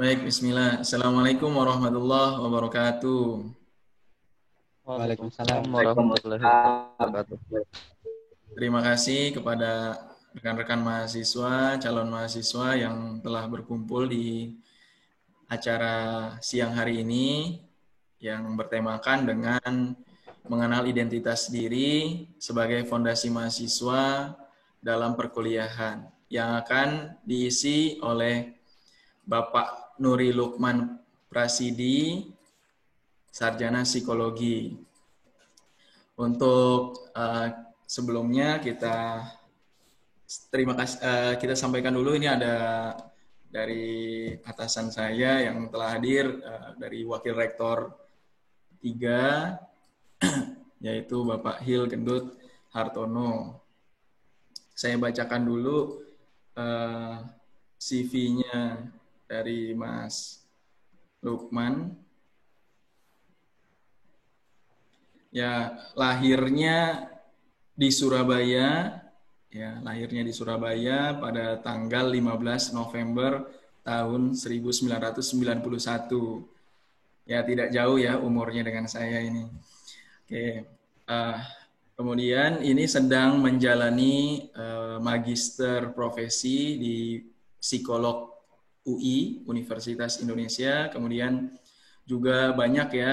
Baik, bismillah. Assalamualaikum warahmatullahi wabarakatuh. Waalaikumsalam warahmatullahi Waalaikumsalam. wabarakatuh. Terima kasih kepada rekan-rekan mahasiswa, calon mahasiswa yang telah berkumpul di acara siang hari ini yang bertemakan dengan mengenal identitas diri sebagai fondasi mahasiswa dalam perkuliahan yang akan diisi oleh Bapak Nuri Lukman Prasidi, Sarjana Psikologi. Untuk sebelumnya terima kasih, kita sampaikan dulu ini ada dari atasan saya yang telah hadir, dari Wakil Rektor 3, yaitu Bapak Hil Gendut Hartono. Saya bacakan dulu CV-nya dari Mas Lukman. Ya, lahirnya di Surabaya, pada tanggal 15 November tahun 1991. Ya, tidak jauh ya umurnya dengan saya ini. Oke. Kemudian ini sedang menjalani magister profesi di psikolog UI, Universitas Indonesia. Kemudian juga banyak ya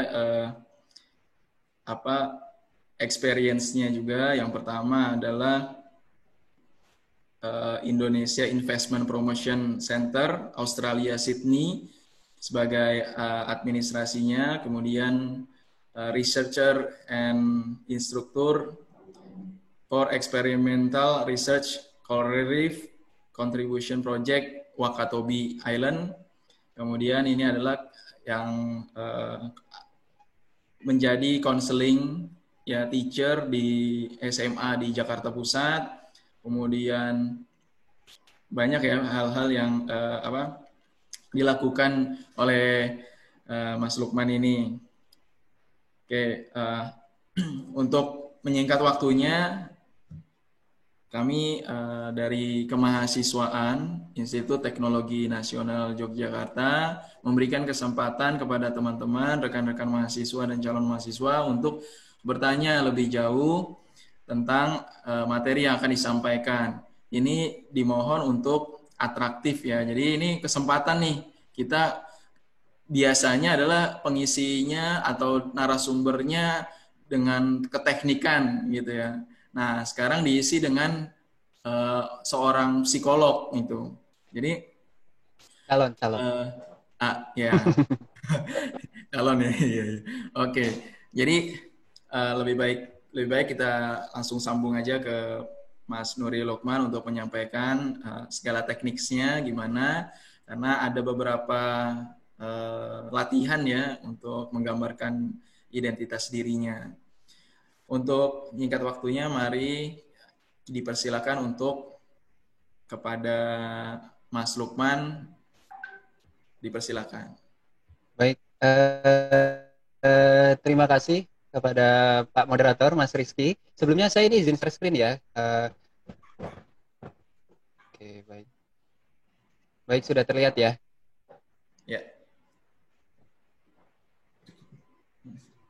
experience-nya juga. Yang pertama adalah Indonesia Investment Promotion Center, Australia Sydney sebagai administrasinya, kemudian researcher and instructor for experimental research coral reef contribution project Wakatobi Island. Kemudian ini adalah yang menjadi konseling ya teacher di SMA di Jakarta Pusat. Kemudian banyak ya hal-hal yang dilakukan oleh Mas Lukman ini. Oke, untuk menyingkat waktunya, kami dari Kemahasiswaan Institut Teknologi Nasional Yogyakarta memberikan kesempatan kepada teman-teman, rekan-rekan mahasiswa dan calon mahasiswa untuk bertanya lebih jauh tentang materi yang akan disampaikan. Ini dimohon untuk atraktif ya. Jadi ini kesempatan nih, kita biasanya adalah pengisinya atau narasumbernya dengan keteknikan gitu ya. Nah, sekarang diisi dengan seorang psikolog itu. Jadi Calon. ya calon ya. Iya, iya. Oke. Jadi lebih baik kita langsung sambung aja ke Mas Nuri Lukman untuk menyampaikan segala tekniknya gimana, karena ada beberapa latihan ya untuk menggambarkan identitas dirinya. Untuk menyingkat waktunya, mari dipersilakan untuk kepada Mas Lukman, dipersilakan. Baik, terima kasih kepada Pak Moderator, Mas Rizky. Sebelumnya saya ini izin share screen ya. Oke, baik. Baik, sudah terlihat ya. Ya.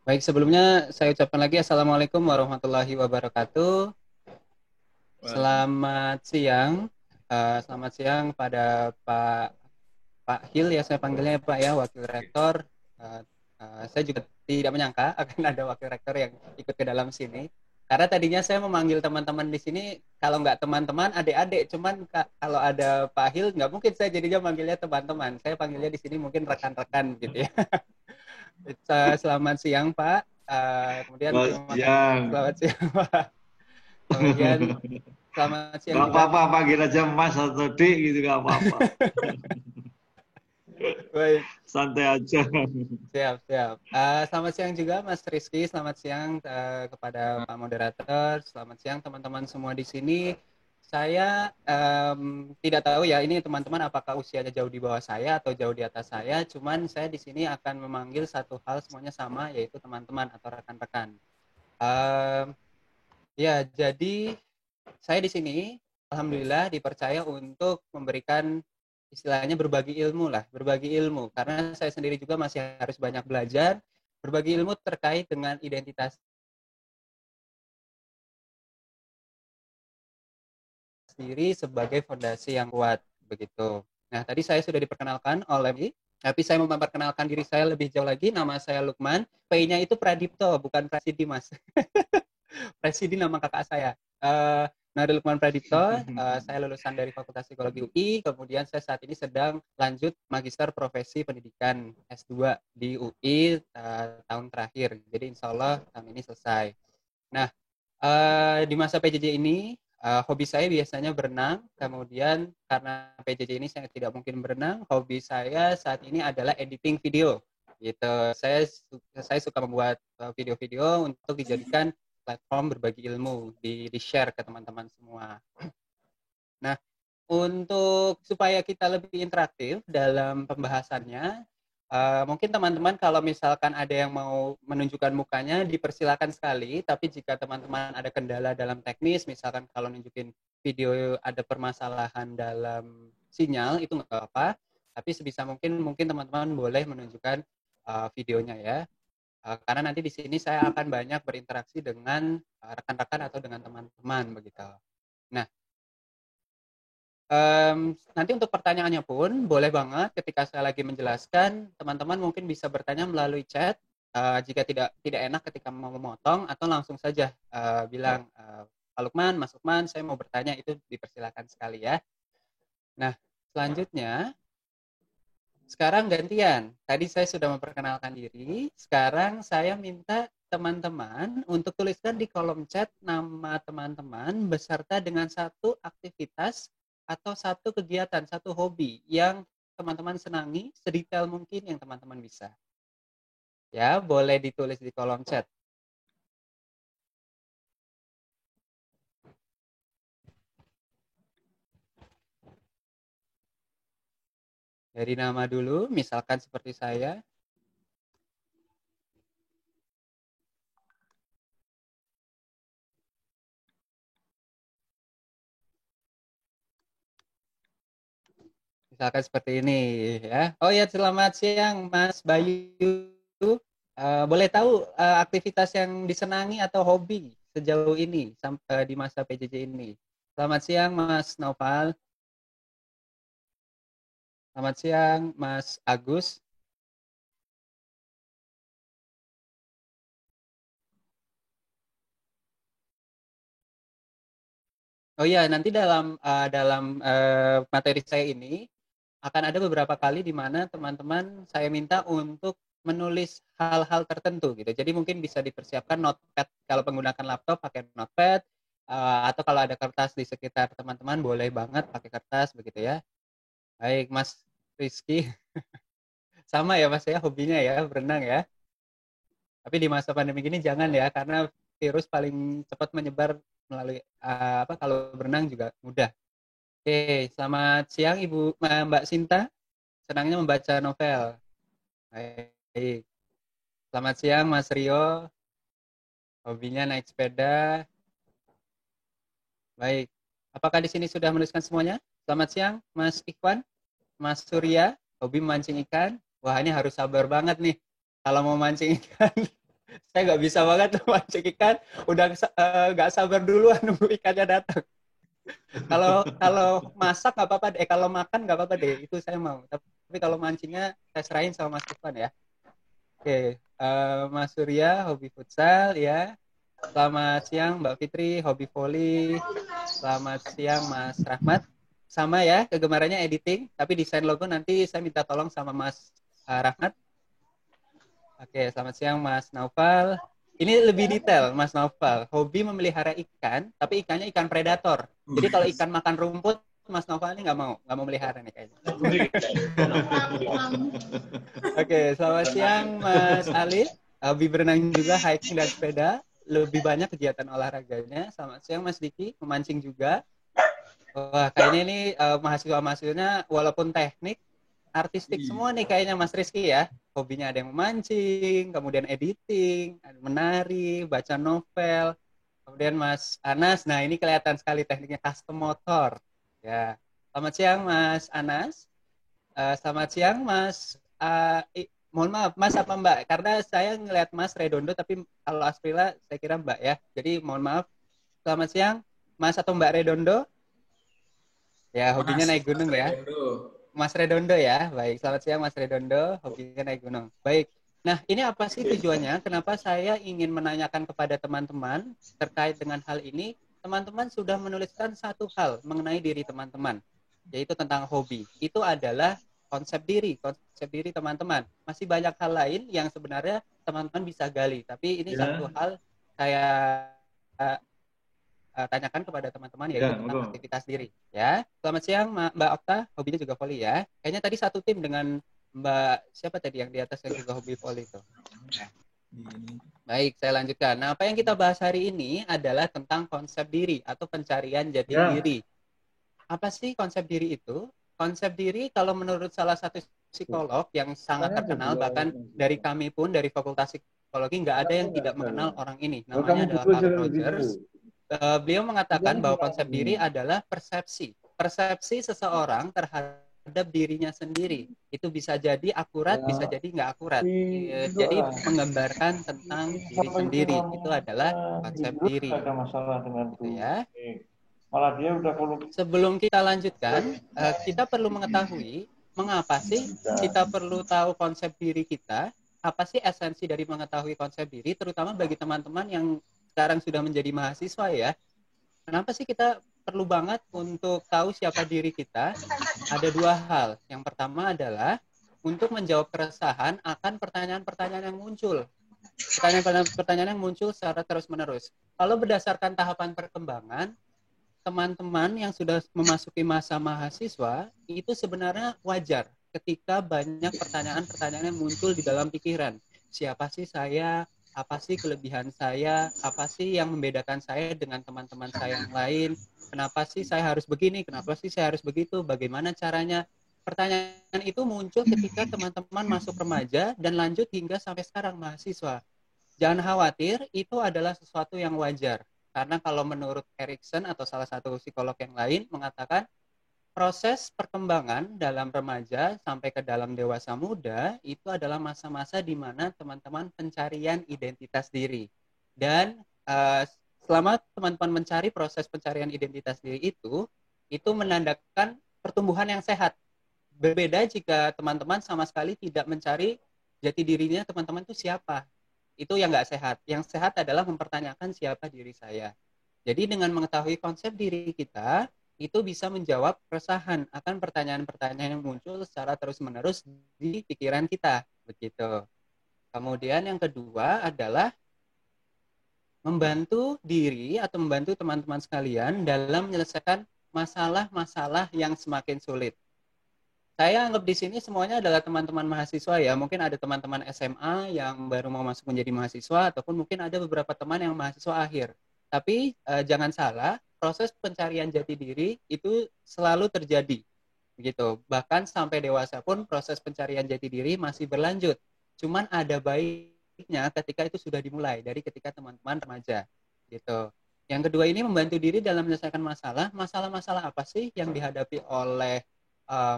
Baik, sebelumnya saya ucapkan lagi Assalamualaikum warahmatullahi wabarakatuh. Selamat siang. Selamat siang pada Pak Hil ya, saya panggilnya Pak ya, Wakil Rektor. Saya juga tidak menyangka akan ada Wakil Rektor yang ikut ke dalam sini. Karena tadinya saya memanggil teman-teman di sini, kalau nggak teman-teman, adik-adik. Cuman kalau ada Pak Hil, nggak mungkin saya jadinya manggilnya teman-teman. Saya panggilnya di sini mungkin rekan-rekan gitu ya. Selamat siang Pak. Kemudian Selamat siang. selamat siang Pak. Kemudian selamat siang Gak juga. apa-apa, panggil aja Mas atau Dik gitu, gak apa-apa. Baik. Santai aja. Siap. Selamat siang juga Mas Rizky. Selamat siang kepada Pak Moderator. Selamat siang teman-teman semua di sini. Saya tidak tahu ya ini teman-teman apakah usianya jauh di bawah saya atau jauh di atas saya. Cuman saya di sini akan memanggil satu hal semuanya sama, yaitu teman-teman atau rekan-rekan. Ya, jadi saya di sini alhamdulillah dipercaya untuk memberikan istilahnya berbagi ilmu lah, berbagi ilmu. Karena saya sendiri juga masih harus banyak belajar, berbagi ilmu terkait dengan identitas diri sebagai fondasi yang kuat begitu. Nah, tadi saya sudah diperkenalkan oleh tapi saya mau memperkenalkan diri saya lebih jauh lagi. Nama saya Lukman. P-nya itu Pradipto, bukan Presidi, Mas. Presidi nama kakak saya. Nada Lukman Pradipto, saya lulusan dari Fakultas Psikologi UI, kemudian saya saat ini sedang lanjut Magister Profesi Pendidikan S2 di UI tahun terakhir. Jadi insya Allah tahun ini selesai. Nah, di masa PJJ ini, hobi saya biasanya berenang, kemudian karena PJJ ini saya tidak mungkin berenang, hobi saya saat ini adalah editing video. Gitu. Saya suka membuat video-video untuk dijadikan platform berbagi ilmu, di-share ke teman-teman semua. Nah, untuk supaya kita lebih interaktif dalam pembahasannya, mungkin teman-teman kalau misalkan ada yang mau menunjukkan mukanya, dipersilakan sekali. Tapi jika teman-teman ada kendala dalam teknis, misalkan kalau nunjukin video ada permasalahan dalam sinyal, itu nggak apa-apa. Tapi sebisa mungkin teman-teman boleh menunjukkan videonya ya. Karena nanti di sini saya akan banyak berinteraksi dengan rekan-rekan atau dengan teman-teman begitu. Nah, nanti untuk pertanyaannya pun boleh banget ketika saya lagi menjelaskan, teman-teman mungkin bisa bertanya melalui chat. Jika tidak enak ketika mau memotong, atau langsung saja bilang, Pak Lukman, Mas Lukman, saya mau bertanya, itu dipersilakan sekali ya. Nah, selanjutnya sekarang gantian. Tadi saya sudah memperkenalkan diri. Sekarang saya minta teman-teman untuk tuliskan di kolom chat nama teman-teman beserta dengan satu aktivitas atau satu kegiatan, satu hobi yang teman-teman senangi sedetail mungkin yang teman-teman bisa. Ya, boleh ditulis di kolom chat. Dari nama dulu, misalkan seperti saya. Misalkan seperti ini ya. Oh ya, selamat siang Mas Bayu. Boleh tahu aktivitas yang disenangi atau hobi sejauh ini sampai di masa PJJ ini? Selamat siang Mas Noval. Selamat siang Mas Agus. Oh iya, nanti dalam materi saya ini akan ada beberapa kali di mana teman-teman saya minta untuk menulis hal-hal tertentu gitu. Jadi mungkin bisa dipersiapkan notepad, kalau menggunakan laptop pakai notepad, atau kalau ada kertas di sekitar teman-teman boleh banget pakai kertas begitu ya. Baik, Mas Rizky. Sama ya Mas ya, hobinya ya berenang ya. Tapi di masa pandemi gini jangan ya, karena virus paling cepat menyebar melalui kalau berenang juga mudah. Oke, selamat siang Ibu Mbak Sinta. Senangnya membaca novel. Baik. Selamat siang Mas Rio. Hobinya naik sepeda. Baik. Apakah di sini sudah menuliskan semuanya? Selamat siang Mas Ikhwan, Mas Surya. Hobi memancing ikan. Wah, ini harus sabar banget nih. Kalau mau mancing ikan, saya nggak bisa banget mancing ikan. Udah nggak sabar duluan nunggu ikannya datang. Kalau masak nggak apa-apa deh, kalau makan nggak apa-apa deh, itu saya mau. Tapi kalau mancingnya saya serahin sama Mas Ikhwan ya. Oke, Mas Surya hobi futsal ya. Selamat siang Mbak Fitri, hobi voli. Selamat siang Mas Rahmat. Sama ya, kegemarannya editing, tapi desain logo nanti saya minta tolong sama Mas Rahmat. Oke, selamat siang Mas Naufal. Ini lebih detail Mas Naufal. Hobi memelihara ikan, tapi ikannya ikan predator. Jadi kalau ikan makan rumput, Mas Naufal ini nggak mau melihara nih kayaknya. Oke, selamat siang Mas Ali. Hobi berenang juga, hiking dan sepeda. Lebih banyak kegiatan olahraganya. Selamat siang Mas Diki, memancing juga. Wah, kayaknya ini mahasiswa-mahasiswanya walaupun teknik, artistik semua nih kayaknya Mas Rizky ya. Hobinya ada yang memancing, kemudian editing, menari, baca novel. Kemudian Mas Anas, nah ini kelihatan sekali tekniknya custom motor. Ya. Selamat siang Mas Anas. Selamat siang, Mas. Mohon maaf, Mas apa Mbak? Karena saya ngelihat Mas Redondo, tapi kalau Asprila saya kira Mbak ya. Jadi mohon maaf. Selamat siang, Mas atau Mbak Redondo. Ya, hobinya Mas, naik Mas gunung ya. Redondo. Mas Redondo ya. Baik, selamat siang Mas Redondo. Hobinya naik gunung. Baik. Nah, ini apa sih tujuannya? Kenapa saya ingin menanyakan kepada teman-teman terkait dengan hal ini? Teman-teman sudah menuliskan satu hal mengenai diri teman-teman, yaitu tentang hobi. Itu adalah konsep diri teman-teman. Masih banyak hal lain yang sebenarnya teman-teman bisa gali, tapi ini satu Ya, hal saya uh, tanyakan kepada teman-teman, yaitu ya, tentang monggo. aktivitas diri. Ya, selamat siang Mbak Okta, hobinya juga volley ya. Kayaknya tadi satu tim dengan Mbak siapa tadi yang di atas yang juga hobi volley itu. Ini. Baik, saya lanjutkan. Nah, apa yang kita bahas hari ini adalah tentang konsep diri atau pencarian jati Ya, diri. Apa sih konsep diri itu? Konsep diri kalau menurut salah satu psikolog yang sangat katanya ada terkenal, dua bahkan dari mahasiswa. kami pun dari Fakultas Psikologi nggak ada Kamu yang nggak tidak mengenal jalan. orang ini. Oh, kamu Namanya adalah dulu Carl jalan di situ. Rogers. Beliau Jadi mengatakan kamu bahwa pulang konsep ini. diri adalah persepsi. Persepsi seseorang terhadap dirinya sendiri. Itu bisa jadi akurat, bisa Ya, jadi nggak akurat. di itu Jadi lah. menggambarkan tentang diri Sampai sendiri. Itu adalah di konsep grup nggak diri. ada masalah Gitu denganku. ya. Malah dia udah kalau Sebelum kita lanjutkan, kita perlu mengetahui mengapa sih kita perlu tahu konsep diri kita, apa sih esensi dari mengetahui konsep diri, terutama bagi teman-teman yang sekarang sudah menjadi mahasiswa ya. Kenapa sih kita perlu banget untuk tahu siapa diri kita? Ada dua hal. Yang pertama adalah untuk menjawab keresahan akan pertanyaan-pertanyaan yang muncul. Pertanyaan-pertanyaan yang muncul secara terus-menerus. Kalau berdasarkan tahapan perkembangan, teman-teman yang sudah memasuki masa mahasiswa itu sebenarnya wajar ketika banyak pertanyaan-pertanyaan yang muncul di dalam pikiran. Siapa sih saya? Apa sih kelebihan saya? Apa sih yang membedakan saya dengan teman-teman saya yang lain? Kenapa sih saya harus begini? Kenapa sih saya harus begitu? Bagaimana caranya? Pertanyaan itu muncul ketika teman-teman masuk remaja dan lanjut hingga sampai sekarang mahasiswa. Jangan khawatir, itu adalah sesuatu yang wajar. Karena kalau menurut Erikson atau salah satu psikolog yang lain mengatakan proses perkembangan dalam remaja sampai ke dalam dewasa muda itu adalah masa-masa di mana teman-teman pencarian identitas diri. Dan selama teman-teman mencari proses pencarian identitas diri itu menandakan pertumbuhan yang sehat. Berbeda jika teman-teman sama sekali tidak mencari jati dirinya teman-teman itu siapa. Itu yang nggak sehat. Yang sehat adalah mempertanyakan siapa diri saya. Jadi dengan mengetahui konsep diri kita, itu bisa menjawab keresahan akan pertanyaan-pertanyaan yang muncul secara terus-menerus di pikiran kita. Begitu. Kemudian yang kedua adalah membantu diri atau membantu teman-teman sekalian dalam menyelesaikan masalah-masalah yang semakin sulit. Saya anggap di sini semuanya adalah teman-teman mahasiswa ya. Mungkin ada teman-teman SMA yang baru mau masuk menjadi mahasiswa, ataupun mungkin ada beberapa teman yang mahasiswa akhir. Tapi jangan salah, proses pencarian jati diri itu selalu terjadi. Begitu. Bahkan sampai dewasa pun proses pencarian jati diri masih berlanjut. Cuman ada baiknya ketika itu sudah dimulai dari ketika teman-teman remaja. Gitu. Yang kedua ini membantu diri dalam menyelesaikan masalah. Masalah-masalah apa sih yang dihadapi oleh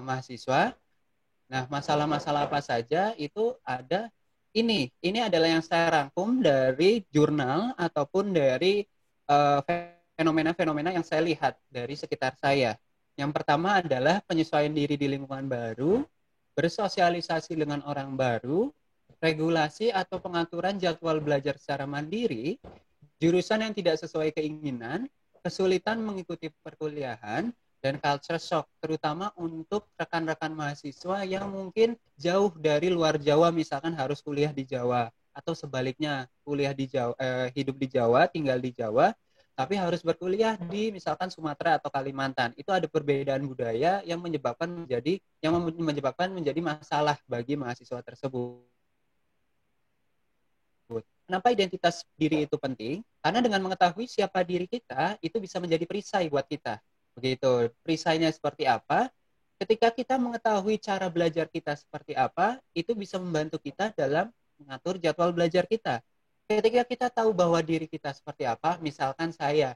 mahasiswa? Nah, masalah-masalah apa saja itu ada ini. Ini adalah yang saya rangkum dari jurnal ataupun dari fenomena-fenomena yang saya lihat dari sekitar saya. Yang pertama adalah penyesuaian diri di lingkungan baru, bersosialisasi dengan orang baru, regulasi atau pengaturan jadwal belajar secara mandiri, jurusan yang tidak sesuai keinginan, kesulitan mengikuti perkuliahan, dan culture shock, terutama untuk rekan-rekan mahasiswa yang mungkin jauh dari luar Jawa, misalkan harus kuliah di Jawa, atau sebaliknya kuliah di Jawa, hidup di Jawa, tinggal di Jawa, tapi harus berkuliah di misalkan Sumatera atau Kalimantan. Itu ada perbedaan budaya yang menyebabkan menjadi masalah bagi mahasiswa tersebut. Kenapa identitas diri itu penting? Karena dengan mengetahui siapa diri kita, itu bisa menjadi perisai buat kita. Begitu. Perisainya seperti apa? Ketika kita mengetahui cara belajar kita seperti apa, itu bisa membantu kita dalam mengatur jadwal belajar kita. Ketika kita tahu bahwa diri kita seperti apa, misalkan saya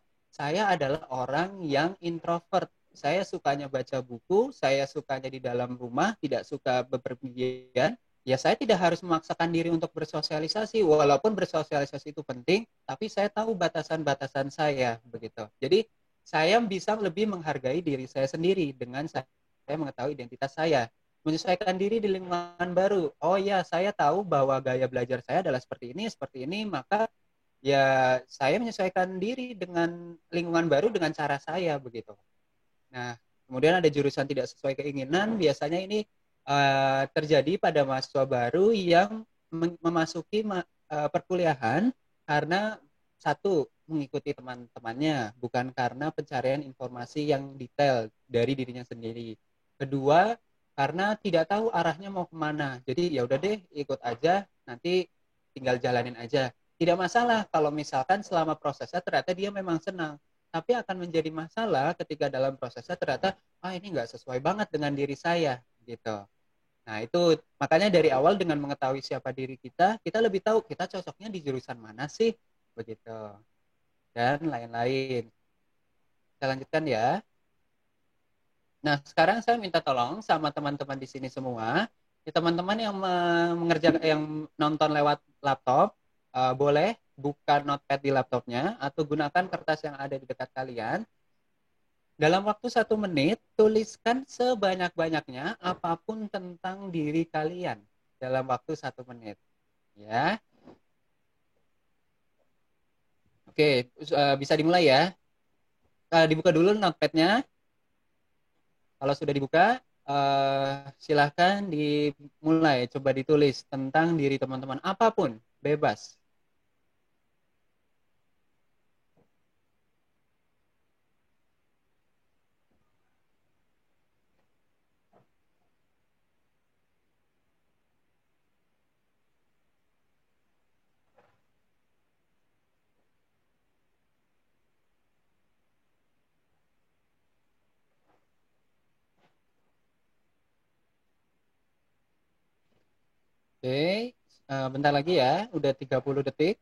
adalah orang yang introvert, saya sukanya baca buku, saya sukanya di dalam rumah, tidak suka bepergian, ya saya tidak harus memaksakan diri untuk bersosialisasi. Walaupun bersosialisasi itu penting, tapi saya tahu batasan-batasan saya begitu. Jadi saya bisa lebih menghargai diri saya sendiri dengan saya mengetahui identitas saya. Menyesuaikan diri di lingkungan baru. Oh ya, saya tahu bahwa gaya belajar saya adalah seperti ini, maka ya saya menyesuaikan diri dengan lingkungan baru dengan cara saya begitu. Nah, kemudian ada jurusan tidak sesuai keinginan, biasanya ini terjadi pada mahasiswa baru yang memasuki perkuliahan karena satu, mengikuti teman-temannya, bukan karena pencarian informasi yang detail dari dirinya sendiri. Kedua, karena tidak tahu arahnya mau kemana. Jadi ya udah deh, ikut aja, nanti tinggal jalanin aja. Tidak masalah kalau misalkan selama prosesnya ternyata dia memang senang, tapi akan menjadi masalah ketika dalam prosesnya ternyata ini nggak sesuai banget dengan diri saya gitu. Nah itu makanya dari awal dengan mengetahui siapa diri kita lebih tahu kita cocoknya di jurusan mana sih begitu dan lain-lain. Kita lanjutkan ya. Nah sekarang saya minta tolong sama teman-teman di sini semua, ya, teman-teman yang mengerjakan yang nonton lewat laptop boleh buka notepad di laptopnya atau gunakan kertas yang ada di dekat kalian. Dalam waktu 1 menit, tuliskan sebanyak-banyaknya apapun tentang diri kalian dalam waktu 1 menit. Ya, oke, bisa dimulai ya. Dibuka dulu notepadnya. Kalau sudah dibuka, silahkan dimulai. Coba ditulis tentang diri teman-teman apapun, bebas. Oke, bentar lagi ya, udah 30 detik.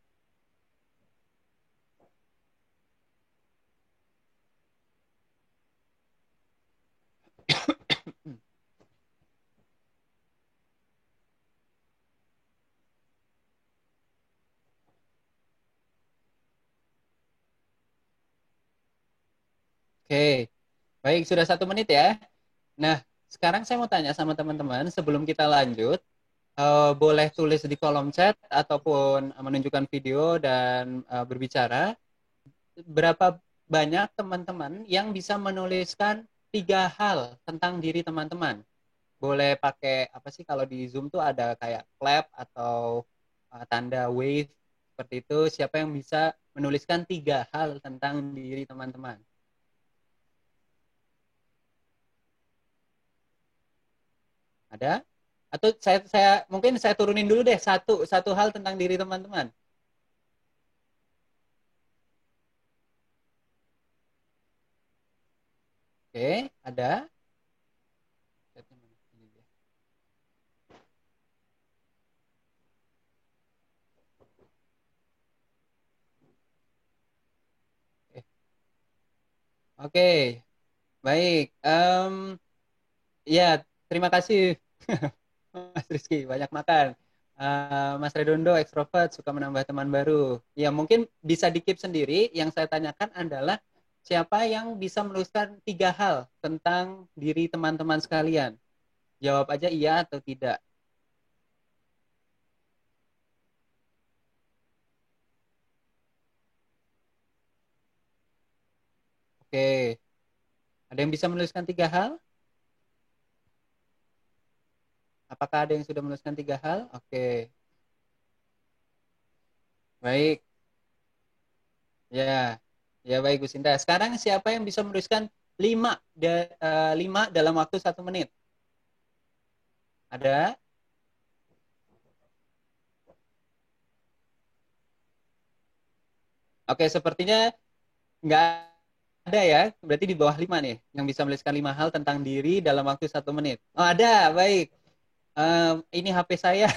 Oke, baik, sudah 1 menit ya. Nah, sekarang saya mau tanya sama teman-teman, sebelum kita lanjut, boleh tulis di kolom chat ataupun menunjukkan video dan berbicara. Berapa banyak teman-teman yang bisa menuliskan 3 hal tentang diri teman-teman? Boleh pakai apa sih kalau di Zoom tuh ada kayak clap atau tanda wave seperti itu. Siapa yang bisa menuliskan 3 hal tentang diri teman-teman? Ada? Atau saya mungkin saya turunin dulu deh satu satu hal tentang diri teman-teman. Oke, ada. Oke, baik. Ya, terima kasih Mas Rizky, banyak makan. Mas Redondo ekstrovert, suka menambah teman baru. Ya, mungkin bisa dikip sendiri. Yang saya tanyakan adalah siapa yang bisa menuliskan 3 hal tentang diri teman-teman sekalian? Jawab aja iya atau tidak. Oke, ada yang bisa menuliskan 3 hal? Apakah ada yang sudah menuliskan 3 hal? Oke, baik. Ya, ya baik Bu Sinta. Sekarang siapa yang bisa menuliskan 5 dalam waktu 1 menit? Ada? Oke, sepertinya nggak ada ya. Berarti di bawah 5 nih yang bisa menuliskan 5 hal tentang diri dalam waktu 1 menit. Oh, ada, baik. Ini HP saya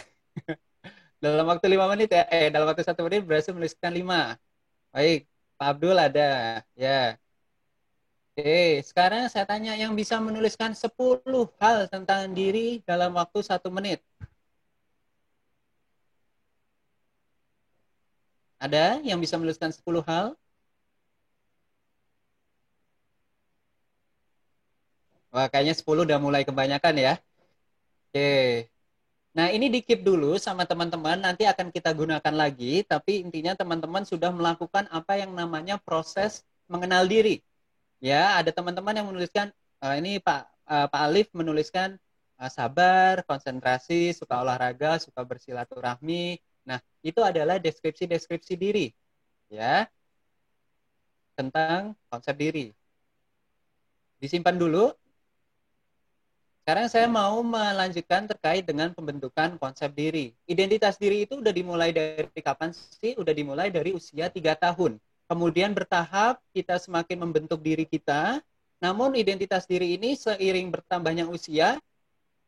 dalam waktu 5 menit ya. Dalam waktu 1 menit berhasil menuliskan 5. Baik, Pak Abdul ada. Ya, Oke, sekarang saya tanya yang bisa menuliskan 10 hal tentang diri dalam waktu 1 menit. Ada yang bisa menuliskan 10 hal? Wah, kayaknya 10 udah mulai kebanyakan ya. Oke. Nah, ini di-keep dulu sama teman-teman, nanti akan kita gunakan lagi, tapi intinya teman-teman sudah melakukan apa yang namanya proses mengenal diri. Ya, ada teman-teman yang menuliskan, ini Pak Alif menuliskan sabar, konsentrasi, suka olahraga, suka bersilaturahmi. Nah, itu adalah deskripsi-deskripsi diri, ya, tentang konsep diri. Disimpan dulu. Sekarang saya mau melanjutkan terkait dengan pembentukan konsep diri. Identitas diri itu udah dimulai dari kapan sih? Udah dimulai dari usia 3 tahun. Kemudian bertahap kita semakin membentuk diri kita. Namun identitas diri ini seiring bertambahnya usia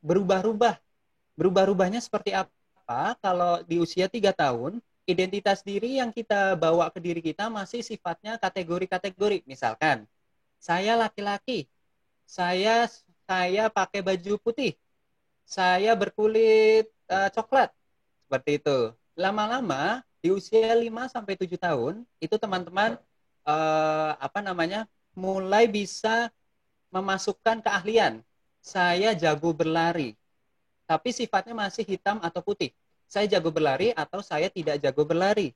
berubah-ubah. Berubah-ubahnya seperti apa? Kalau di usia 3 tahun, identitas diri yang kita bawa ke diri kita masih sifatnya kategori-kategori. Misalkan, saya laki-laki, saya saya pakai baju putih, saya berkulit coklat, seperti itu. Lama-lama di usia 5 sampai 7 tahun itu teman-teman apa namanya? Mulai bisa memasukkan keahlian. Saya jago berlari, tapi sifatnya masih hitam atau putih. Saya jago berlari atau saya tidak jago berlari.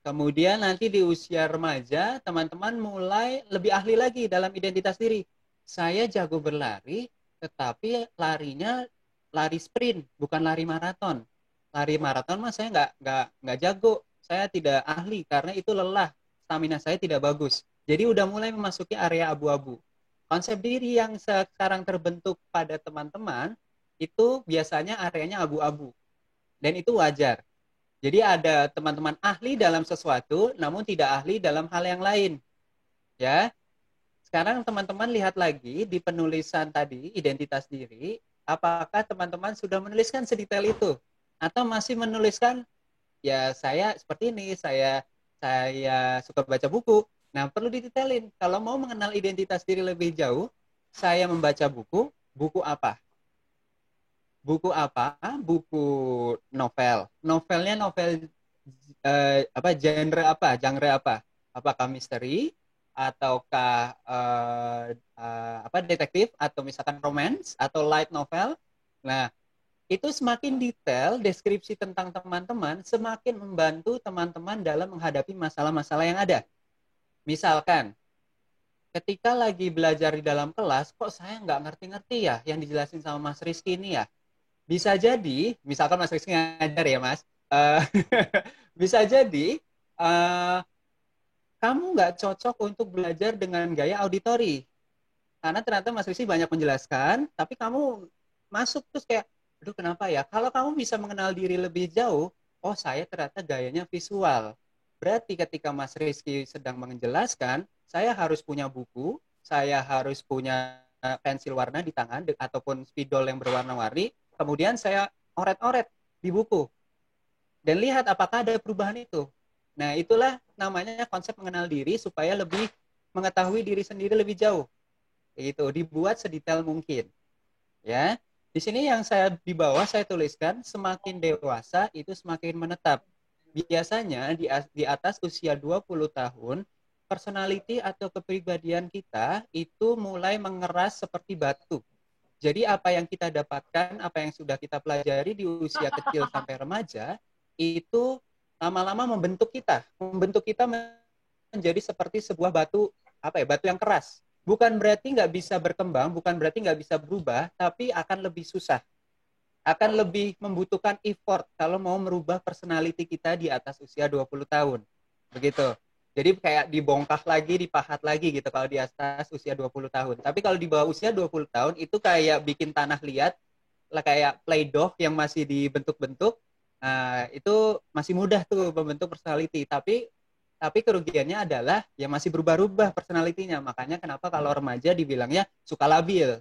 Kemudian nanti di usia remaja, teman-teman mulai lebih ahli lagi dalam identitas diri. Saya jago berlari, tetapi larinya lari sprint, bukan lari maraton. Lari maraton mah saya nggak jago. Saya tidak ahli karena itu lelah. Stamina saya tidak bagus. Jadi udah mulai memasuki area abu-abu. Konsep diri yang sekarang terbentuk pada teman-teman itu biasanya areanya abu-abu. Dan itu wajar. Jadi ada teman-teman ahli dalam sesuatu, namun tidak ahli dalam hal yang lain. Ya, sekarang teman-teman lihat lagi di penulisan tadi, identitas diri, apakah teman-teman sudah menuliskan sedetail itu? Atau masih menuliskan, ya saya seperti ini, saya suka baca buku. Nah, perlu didetailin. Kalau mau mengenal identitas diri lebih jauh, saya membaca buku, buku apa? Buku apa? Buku novel. Novelnya novel apa genre apa? Genre apa? Apakah misteri ataukah apa detektif atau misalkan romance atau light novel? Nah, itu semakin detail deskripsi tentang teman-teman semakin membantu teman-teman dalam menghadapi masalah-masalah yang ada. Misalkan ketika lagi belajar di dalam kelas, kok saya nggak ngerti-ngerti ya yang dijelasin sama Mas Rizky ini ya? Bisa jadi, misalkan Mas Rizky ngajar ya Mas, bisa jadi uh, kamu nggak cocok untuk belajar dengan gaya auditori. Karena ternyata Mas Rizky banyak menjelaskan, tapi kamu masuk terus kayak, aduh kenapa ya? Kalau kamu bisa mengenal diri lebih jauh, oh saya ternyata gayanya visual. Berarti ketika Mas Rizky sedang menjelaskan, saya harus punya buku, saya harus punya pensil warna di tangan, ataupun spidol yang berwarna-warni, kemudian saya oret-oret di buku. Dan lihat apakah ada perubahan itu. Nah, itulah namanya konsep mengenal diri supaya lebih mengetahui diri sendiri lebih jauh. Itu dibuat sedetail mungkin. Ya. Di sini yang saya di bawah saya tuliskan semakin dewasa itu semakin menetap. Biasanya di atas usia 20 tahun personality atau kepribadian kita itu mulai mengeras seperti batu. Jadi apa yang kita dapatkan, apa yang sudah kita pelajari di usia kecil sampai remaja itu lama-lama membentuk kita menjadi seperti sebuah batu apa ya, batu yang keras. Bukan berarti nggak bisa berkembang, bukan berarti nggak bisa berubah, tapi akan lebih susah, akan lebih membutuhkan effort kalau mau merubah personality kita di atas usia 20 tahun. Begitu. Jadi kayak dibongkar lagi, dipahat lagi gitu kalau di atas usia 20 tahun. Tapi kalau di bawah usia 20 tahun itu kayak bikin tanah liat, kayak play doh yang masih dibentuk-bentuk. Nah, itu masih mudah tuh membentuk personality, tapi kerugiannya adalah ya masih berubah-ubah personalitinya. Makanya kenapa kalau remaja dibilangnya suka labil.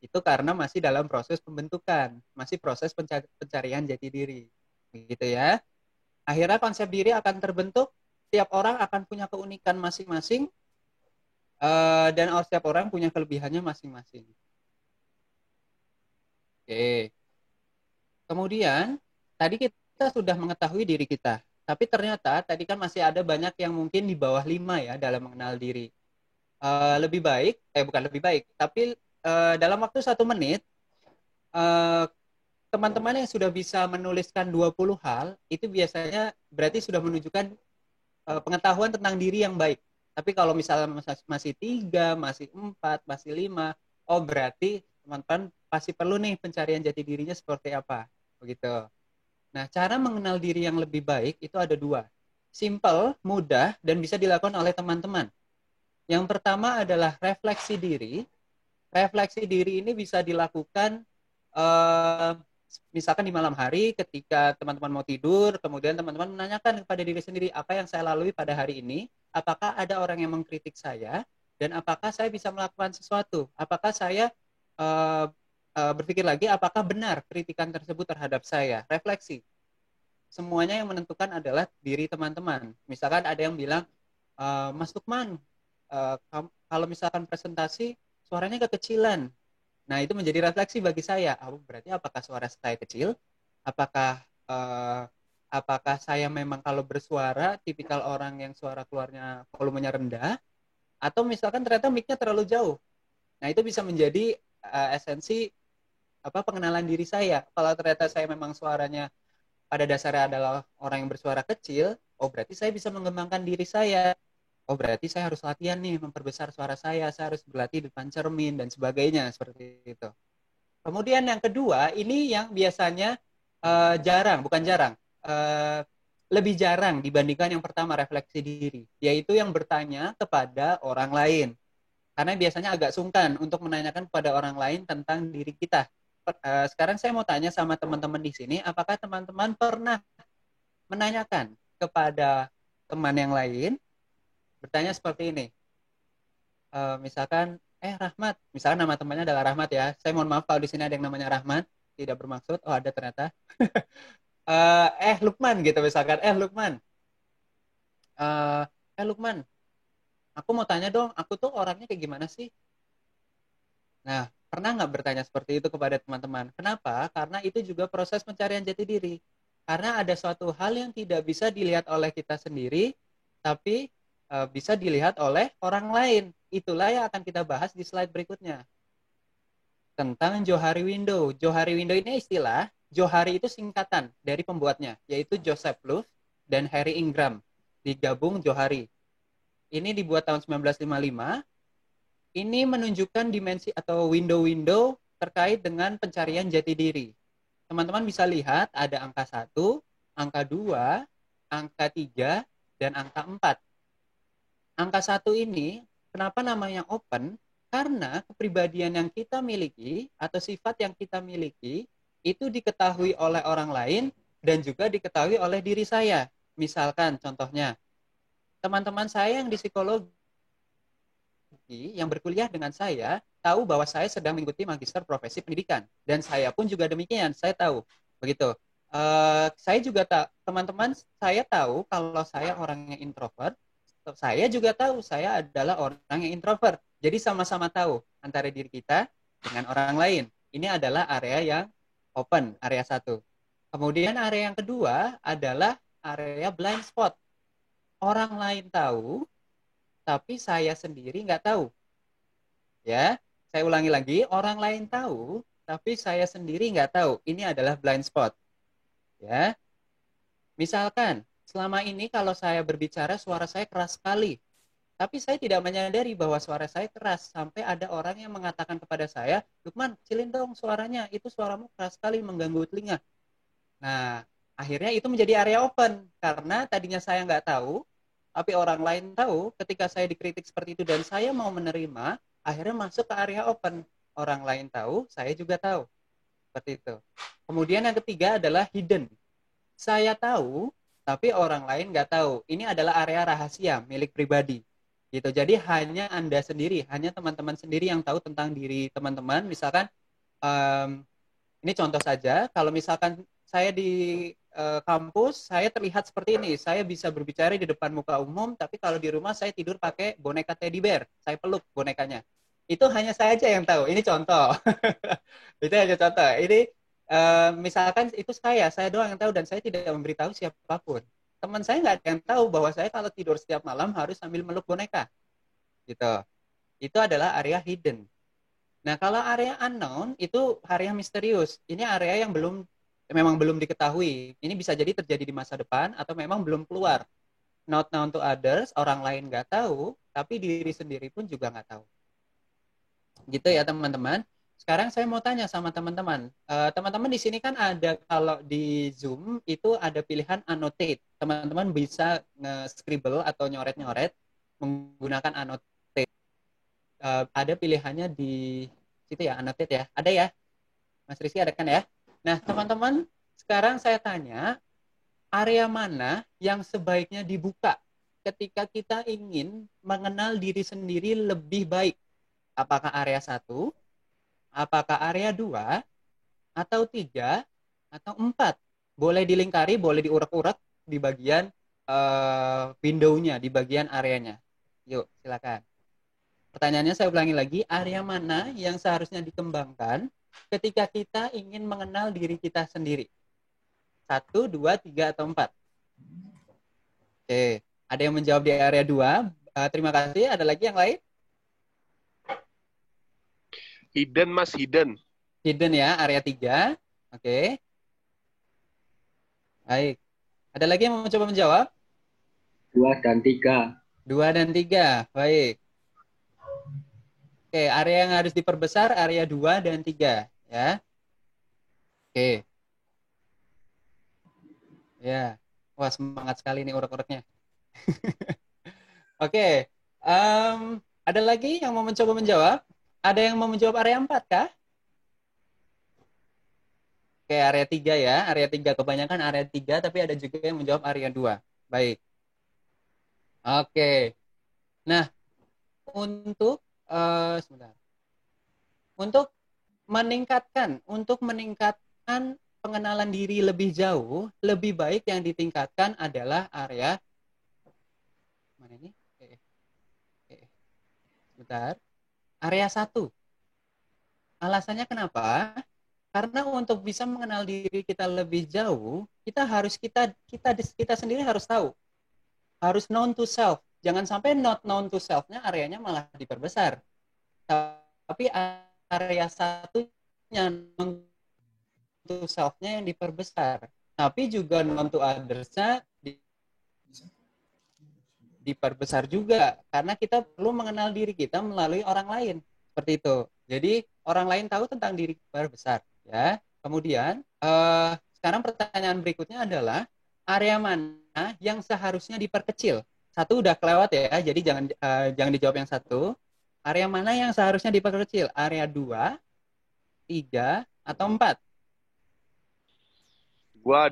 Itu karena masih dalam proses pembentukan, masih proses pencarian jati diri. Gitu ya. Akhirnya konsep diri akan terbentuk, tiap orang akan punya keunikan masing-masing. Dan setiap orang punya kelebihannya masing-masing. Oke. Kemudian, tadi kita sudah mengetahui diri kita. Tapi ternyata tadi kan masih ada banyak yang mungkin di bawah 5 ya dalam mengenal diri. Lebih baik, bukan lebih baik, tapi dalam waktu 1 menit, eh, teman-teman yang sudah bisa menuliskan 20 hal, itu biasanya berarti sudah menunjukkan pengetahuan tentang diri yang baik. Tapi kalau misalnya masih 3, masih 4, masih 5, oh berarti teman-teman pasti perlu nih pencarian jati dirinya seperti apa. Begitu. Nah, cara mengenal diri yang lebih baik itu ada 2. Simple, mudah, dan bisa dilakukan oleh teman-teman. Yang pertama adalah refleksi diri. Refleksi diri ini bisa dilakukan eh, misalkan di malam hari ketika teman-teman mau tidur, kemudian teman-teman menanyakan kepada diri sendiri, apa yang saya lalui pada hari ini, apakah ada orang yang mengkritik saya, dan apakah saya bisa melakukan sesuatu, apakah saya uh, berpikir lagi, apakah benar kritikan tersebut terhadap saya. Refleksi. Semuanya yang menentukan adalah diri teman-teman. Misalkan ada yang bilang, Mas Lukman, kalau misalkan presentasi, suaranya kekecilan. Nah, itu menjadi refleksi bagi saya. Berarti apakah suara saya kecil? Apakah uh, apakah saya memang kalau bersuara tipikal orang yang suara keluarnya volumenya rendah? Atau misalkan ternyata mic-nya terlalu jauh. Nah, itu bisa menjadi esensi pengenalan diri saya. Kalau ternyata saya memang suaranya pada dasarnya adalah orang yang bersuara kecil, oh berarti saya bisa mengembangkan diri saya. Oh berarti saya harus latihan nih, memperbesar suara saya harus berlatih di depan cermin dan sebagainya, seperti itu. Kemudian yang kedua, ini yang biasanya bukan jarang, lebih jarang dibandingkan yang pertama, refleksi diri, yaitu yang bertanya kepada orang lain. Karena biasanya agak sungkan untuk menanyakan kepada orang lain tentang diri kita. Sekarang saya mau tanya sama teman-teman di sini, apakah teman-teman pernah menanyakan kepada teman yang lain, bertanya seperti ini, misalkan, Rahmat, misalkan nama temannya adalah Rahmat ya, saya mohon maaf kalau di sini ada yang namanya Rahmat, tidak bermaksud, oh ada ternyata, Lukman gitu misalkan, Lukman, uh, Lukman, aku mau tanya dong, aku tuh orangnya kayak gimana sih? Nah, pernah nggak bertanya seperti itu kepada teman-teman? Kenapa? Karena itu juga proses pencarian jati diri. Karena ada suatu hal yang tidak bisa dilihat oleh kita sendiri, tapi bisa dilihat oleh orang lain. Itulah yang akan kita bahas di slide berikutnya. Tentang Johari Window. Johari Window ini istilah, Johari itu singkatan dari pembuatnya, yaitu Joseph Luft dan Harry Ingram. Digabung Johari. Ini dibuat tahun 1955. Ini menunjukkan dimensi atau window-window terkait dengan pencarian jati diri. Teman-teman bisa lihat ada angka 1, angka 2, angka 3, dan angka 4. Angka 1 ini, kenapa namanya open? Karena kepribadian yang kita miliki atau sifat yang kita miliki itu diketahui oleh orang lain dan juga diketahui oleh diri saya. Misalkan contohnya, teman-teman saya yang di psikologi yang berkuliah dengan saya tahu bahwa saya sedang mengikuti magister profesi pendidikan dan saya pun juga demikian, saya tahu begitu. Saya juga teman-teman saya tahu kalau saya orangnya introvert, saya juga tahu saya adalah orang yang introvert. Jadi sama-sama tahu antara diri kita dengan orang lain. Ini adalah area yang open, area 1. Kemudian area yang kedua adalah area blind spot. Orang lain tahu, tapi saya sendiri nggak tahu. Ya, saya ulangi lagi, orang lain tahu, tapi saya sendiri nggak tahu. Ini adalah blind spot. Ya, misalkan selama ini kalau saya berbicara suara saya keras sekali, tapi saya tidak menyadari bahwa suara saya keras sampai ada orang yang mengatakan kepada saya, Lukman, kecilin dong suaranya, itu suaramu keras sekali mengganggu telinga. Nah, akhirnya itu menjadi area open karena tadinya saya nggak tahu, tapi orang lain tahu. Ketika saya dikritik seperti itu dan saya mau menerima, akhirnya masuk ke area open. Orang lain tahu, saya juga tahu. Seperti itu. Kemudian yang ketiga adalah hidden. Saya tahu, tapi orang lain nggak tahu. Ini adalah area rahasia milik pribadi. Gitu. Jadi hanya Anda sendiri, hanya teman-teman sendiri yang tahu tentang diri teman-teman. Misalkan, ini contoh saja, kalau misalkan saya kampus saya terlihat seperti ini. Saya bisa berbicara di depan muka umum, tapi kalau di rumah saya tidur pakai boneka teddy bear. Saya peluk bonekanya. Itu hanya saya aja yang tahu. Ini contoh. Itu hanya contoh. Ini misalkan itu saya doang yang tahu dan saya tidak memberitahu siapapun. Teman saya nggak ada yang tahu bahwa saya kalau tidur setiap malam harus sambil meluk boneka. Gitu. Itu adalah area hidden. Nah, kalau area unknown itu area misterius. Ini area yang memang belum diketahui. Ini bisa jadi terjadi di masa depan atau memang belum keluar. Not known to others, orang lain nggak tahu, tapi diri sendiri pun juga nggak tahu. Gitu ya teman-teman. Sekarang saya mau tanya sama teman-teman. Teman-teman di sini kan ada, kalau di Zoom itu ada pilihan annotate. Teman-teman bisa nge-scribble atau nyoret-nyoret menggunakan annotate. Ada pilihannya di situ ya, annotate ya. Ada ya? Mas Rizky ada kan ya? Nah, teman-teman, sekarang saya tanya, area mana yang sebaiknya dibuka ketika kita ingin mengenal diri sendiri lebih baik? Apakah area 1, apakah area 2, atau 3, atau 4? Boleh dilingkari, boleh diurak-urak di bagian window-nya, di bagian areanya. Yuk, silakan. Pertanyaannya saya ulangi lagi, area mana yang seharusnya dikembangkan ketika kita ingin mengenal diri kita sendiri? 1, 2, 3, atau 4? Oke, ada yang menjawab di area 2. Terima kasih. Ada lagi yang lain? Hidden, Mas, hidden. Hidden ya, area 3. Oke. Baik. Ada lagi yang mau coba menjawab? 2 dan 3. 2 dan 3. Baik. Oke, area yang harus diperbesar area 2 dan 3 ya. Oke. Ya. Wah, semangat sekali nih urak-uraknya. Oke. Ada lagi yang mau mencoba menjawab? Ada yang mau menjawab area 4 kah? Oke, area 3 ya. Area 3 kebanyakan area 3, tapi ada juga yang menjawab area 2. Baik. Oke. Nah, untuk sebentar. Untuk meningkatkan pengenalan diri lebih jauh, lebih baik yang ditingkatkan adalah area mana ini? Sebentar. Area 1. Alasannya kenapa? Karena untuk bisa mengenal diri kita lebih jauh, kita sendiri harus tahu. Harus known to self. Jangan sampai not known to self-nya areanya malah diperbesar. Tapi area 1-nya known to self-nya yang diperbesar. Tapi juga known to others-nya diperbesar juga. Karena kita perlu mengenal diri kita melalui orang lain. Seperti itu. Jadi orang lain tahu tentang diri kita besar. Ya. Kemudian sekarang pertanyaan berikutnya adalah area mana yang seharusnya diperkecil? 1 udah kelewat ya, jadi jangan dijawab yang 1. Area mana yang seharusnya diperkecil? Area 2, 3, atau 4? 2.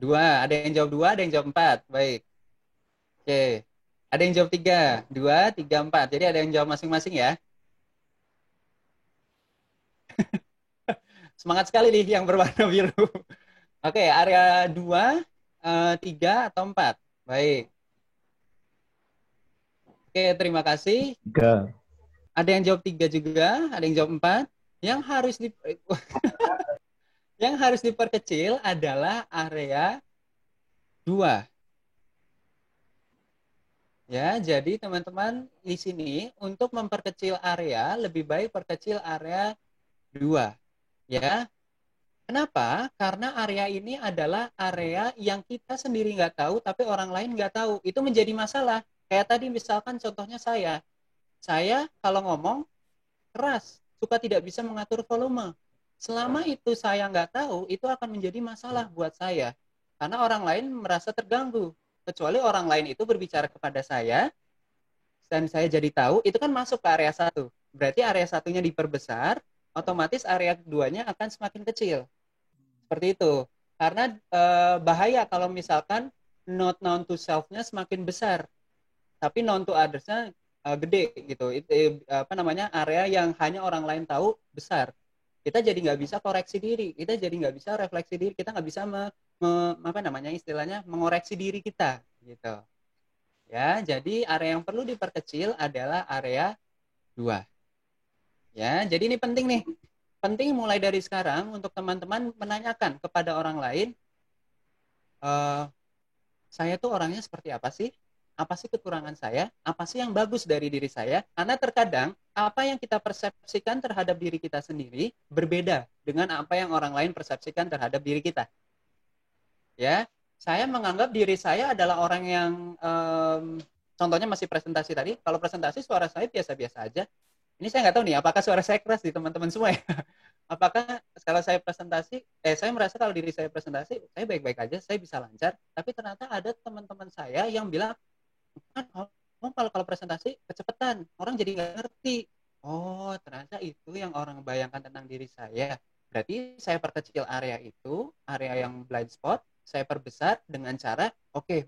2. Ada yang jawab 2, ada yang jawab 4. Baik. Oke. Ada yang jawab 3. 2, 3, 4. Jadi ada yang jawab masing-masing ya. Semangat sekali nih yang berwarna biru. Oke, area 2, 3, atau 4? Baik. Oke, terima kasih. 3. Ada yang jawab 3 juga, ada yang jawab 4. Yang harus diperkecil adalah area 2. Ya, jadi teman-teman di sini untuk memperkecil area, lebih baik perkecil area 2. Ya. Kenapa? Karena area ini adalah area yang kita sendiri nggak tahu, tapi orang lain nggak tahu. Itu menjadi masalah. Kayak tadi misalkan contohnya saya kalau ngomong keras, suka tidak bisa mengatur volume. Selama itu saya nggak tahu, itu akan menjadi masalah buat saya. Karena orang lain merasa terganggu. Kecuali orang lain itu berbicara kepada saya, dan saya jadi tahu, itu kan masuk ke area 1. Berarti area 1-nya diperbesar, otomatis area 2-nya akan semakin kecil. Seperti itu. Karena bahaya kalau misalkan not known to self-nya semakin besar. Tapi known to others-nya gede gitu. Itu area yang hanya orang lain tahu besar. Kita jadi nggak bisa koreksi diri, kita jadi nggak bisa refleksi diri, kita nggak bisa apa namanya istilahnya mengoreksi diri kita gitu. Ya, jadi area yang perlu diperkecil adalah area 2. Ya, jadi ini penting nih. Penting mulai dari sekarang untuk teman-teman menanyakan kepada orang lain, saya tuh orangnya seperti apa sih? Apa sih kekurangan saya? Apa sih yang bagus dari diri saya? Karena terkadang apa yang kita persepsikan terhadap diri kita sendiri berbeda dengan apa yang orang lain persepsikan terhadap diri kita. Ya, saya menganggap diri saya adalah orang yang contohnya masih presentasi tadi. Kalau presentasi suara saya biasa-biasa aja. Ini saya nggak tahu nih, apakah suara saya keras di teman-teman semua ya? Apakah kalau saya presentasi, saya merasa kalau diri saya presentasi, saya baik-baik aja, saya bisa lancar. Tapi ternyata ada teman-teman saya yang bilang, kan kalau presentasi kecepatan, orang jadi nggak ngerti. Oh, ternyata itu yang orang bayangkan tentang diri saya. Berarti saya perkecil area itu, area yang blind spot, saya perbesar dengan cara, oke,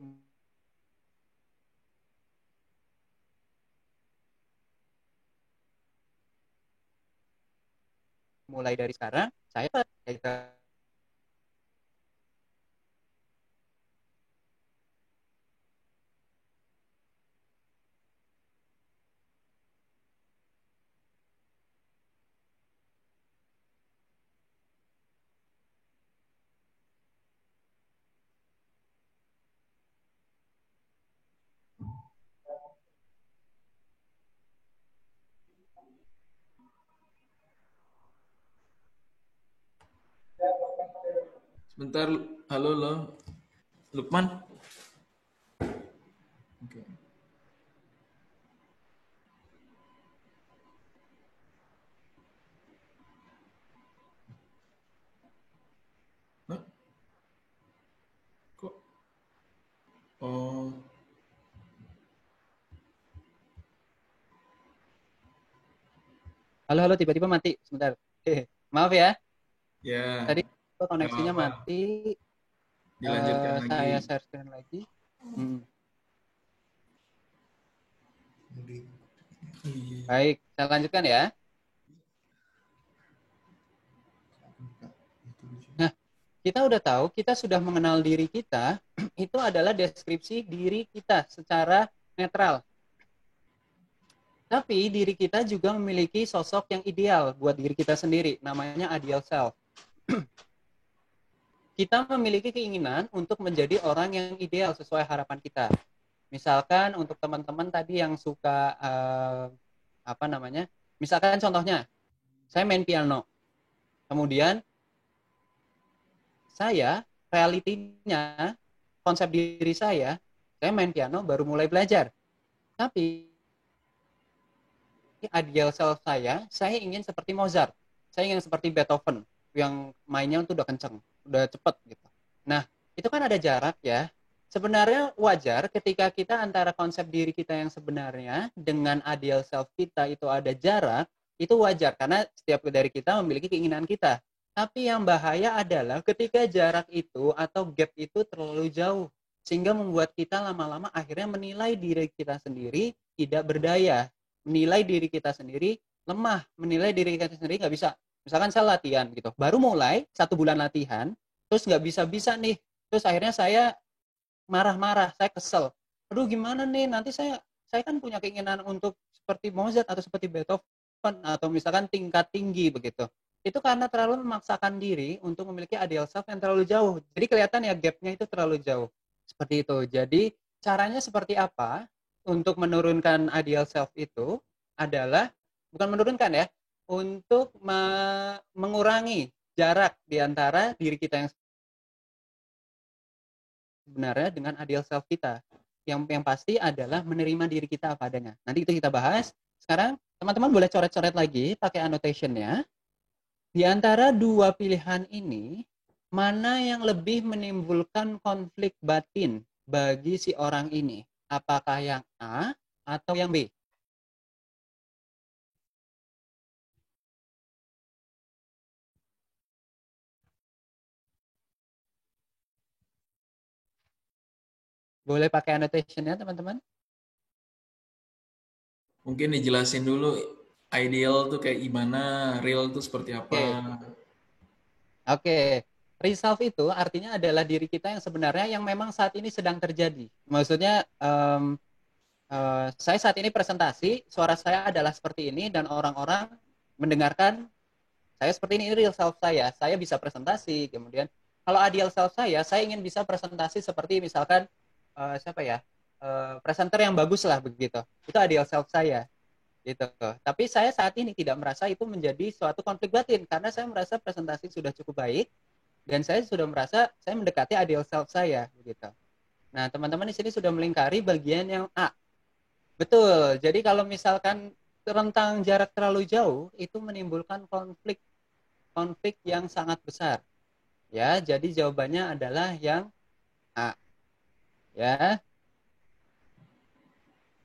mulai dari sekarang, saya Sebentar, halo lo, Lukman. Oke. Hah? Kok? Oh, halo, tiba-tiba mati. Sebentar. Maaf ya, ya, tadi nggak koneksinya apa-apa. mati. Dilanjutkan lagi. Saya share screen lagi. Baik, saya lanjutkan ya. Nah, kita udah tahu, kita sudah mengenal diri kita, itu adalah deskripsi diri kita secara netral. Tapi diri kita juga memiliki sosok yang ideal buat diri kita sendiri, namanya ideal self. Kita memiliki keinginan untuk menjadi orang yang ideal sesuai harapan kita. Misalkan untuk teman-teman tadi yang suka apa namanya? Misalkan contohnya, saya main piano. Kemudian saya realitinya konsep diri saya main piano baru mulai belajar. Tapi ideal self saya ingin seperti Mozart. Saya ingin seperti Beethoven yang mainnya tuh udah kenceng, udah cepet gitu. Nah, itu kan ada jarak ya. Sebenarnya wajar ketika kita antara konsep diri kita yang sebenarnya dengan ideal self kita itu ada jarak, itu wajar karena setiap dari kita memiliki keinginan kita. Tapi yang bahaya adalah ketika jarak itu atau gap itu terlalu jauh sehingga membuat kita lama-lama akhirnya menilai diri kita sendiri tidak berdaya, menilai diri kita sendiri lemah, menilai diri kita sendiri nggak bisa. Misalkan saya latihan gitu, baru mulai 1 bulan latihan, terus nggak bisa-bisa nih, terus akhirnya saya marah-marah, saya kesel. Aduh gimana nih, nanti saya kan punya keinginan untuk seperti Mozart atau seperti Beethoven atau misalkan tingkat tinggi begitu. Itu karena terlalu memaksakan diri untuk memiliki ideal self yang terlalu jauh. Jadi kelihatan ya gapnya itu terlalu jauh. Seperti itu. Jadi caranya seperti apa untuk menurunkan ideal self itu adalah, bukan menurunkan ya, untuk mengurangi jarak di antara diri kita yang sebenarnya dengan ideal self kita. Yang pasti adalah menerima diri kita apa adanya. Nanti itu kita bahas. Sekarang teman-teman boleh coret-coret lagi pakai annotation-nya. Di antara dua pilihan ini, mana yang lebih menimbulkan konflik batin bagi si orang ini? Apakah yang A atau yang B? Boleh pakai annotation-nya, teman-teman? Mungkin dijelasin dulu ideal tuh kayak gimana, real tuh seperti apa. Oke. real self itu artinya adalah diri kita yang sebenarnya yang memang saat ini sedang terjadi. Maksudnya saya saat ini presentasi, suara saya adalah seperti ini dan orang-orang mendengarkan saya seperti ini real self saya. Saya bisa presentasi, kemudian kalau ideal self saya ingin bisa presentasi seperti misalkan siapa ya? Presenter yang bagus lah begitu. Itu ideal self saya gitu. Tapi saya saat ini tidak merasa itu menjadi suatu konflik batin karena saya merasa presentasi sudah cukup baik dan saya sudah merasa saya mendekati ideal self saya begitu. Nah, teman-teman di sini sudah melingkari bagian yang A. Betul. Jadi kalau misalkan rentang jarak terlalu jauh itu menimbulkan konflik yang sangat besar. Ya, jadi jawabannya adalah yang A. Ya.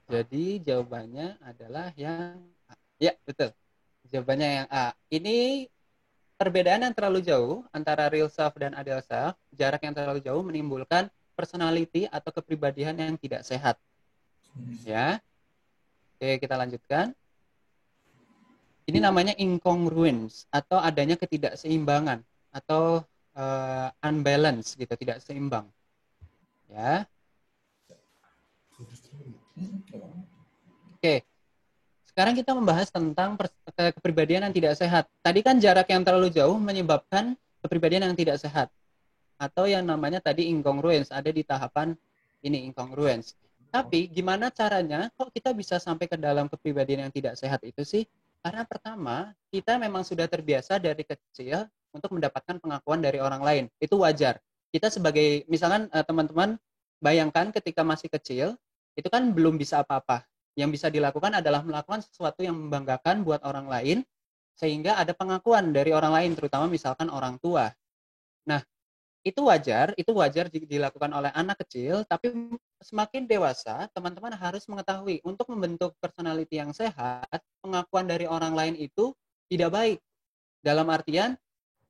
Jadi jawabannya adalah yang A. Ya, betul. Jawabannya yang A. Ini perbedaan yang terlalu jauh antara real self dan ideal self, jarak yang terlalu jauh menimbulkan personality atau kepribadian yang tidak sehat. Ya. Oke, kita lanjutkan. Ini namanya incongruence atau adanya ketidakseimbangan atau unbalance gitu, tidak seimbang. Ya. Oke. Sekarang kita membahas tentang kepribadian yang tidak sehat. Tadi kan jarak yang terlalu jauh menyebabkan kepribadian yang tidak sehat. Atau yang namanya tadi incongruence, ada di tahapan ini incongruence. Tapi gimana caranya kok kita bisa sampai ke dalam kepribadian yang tidak sehat itu sih? Karena pertama, kita memang sudah terbiasa dari kecil untuk mendapatkan pengakuan dari orang lain. Itu wajar. Kita sebagai, misalkan teman-teman bayangkan ketika masih kecil, itu kan belum bisa apa-apa. Yang bisa dilakukan adalah melakukan sesuatu yang membanggakan buat orang lain, sehingga ada pengakuan dari orang lain, terutama misalkan orang tua. Nah, itu wajar dilakukan oleh anak kecil, tapi semakin dewasa, teman-teman harus mengetahui, untuk membentuk personality yang sehat, pengakuan dari orang lain itu tidak baik. Dalam artian,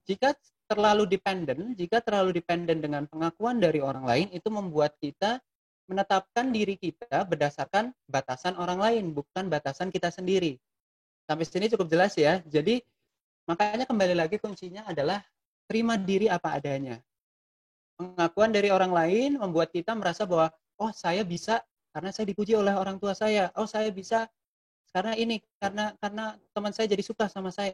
jika terlalu dependen dengan pengakuan dari orang lain, itu membuat kita menetapkan diri kita berdasarkan batasan orang lain, bukan batasan kita sendiri. Sampai sini cukup jelas ya. Jadi, makanya kembali lagi kuncinya adalah terima diri apa adanya. Pengakuan dari orang lain membuat kita merasa bahwa, oh saya bisa karena saya dipuji oleh orang tua saya. Oh saya bisa karena ini, karena teman saya jadi suka sama saya.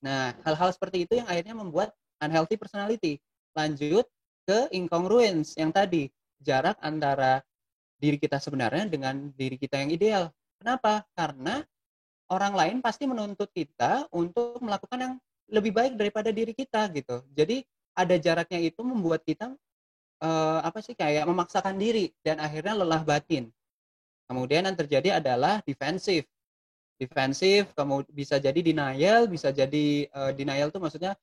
Nah, hal-hal seperti itu yang akhirnya membuat unhealthy personality. Lanjut ke incongruence yang tadi, jarak antara diri kita sebenarnya dengan diri kita yang ideal. Kenapa? Karena orang lain pasti menuntut kita untuk melakukan yang lebih baik daripada diri kita gitu. Jadi ada jaraknya itu membuat kita kayak memaksakan diri dan akhirnya lelah batin. Kemudian yang terjadi adalah defensif, kemudian bisa jadi denial, bisa jadi denial itu maksudnya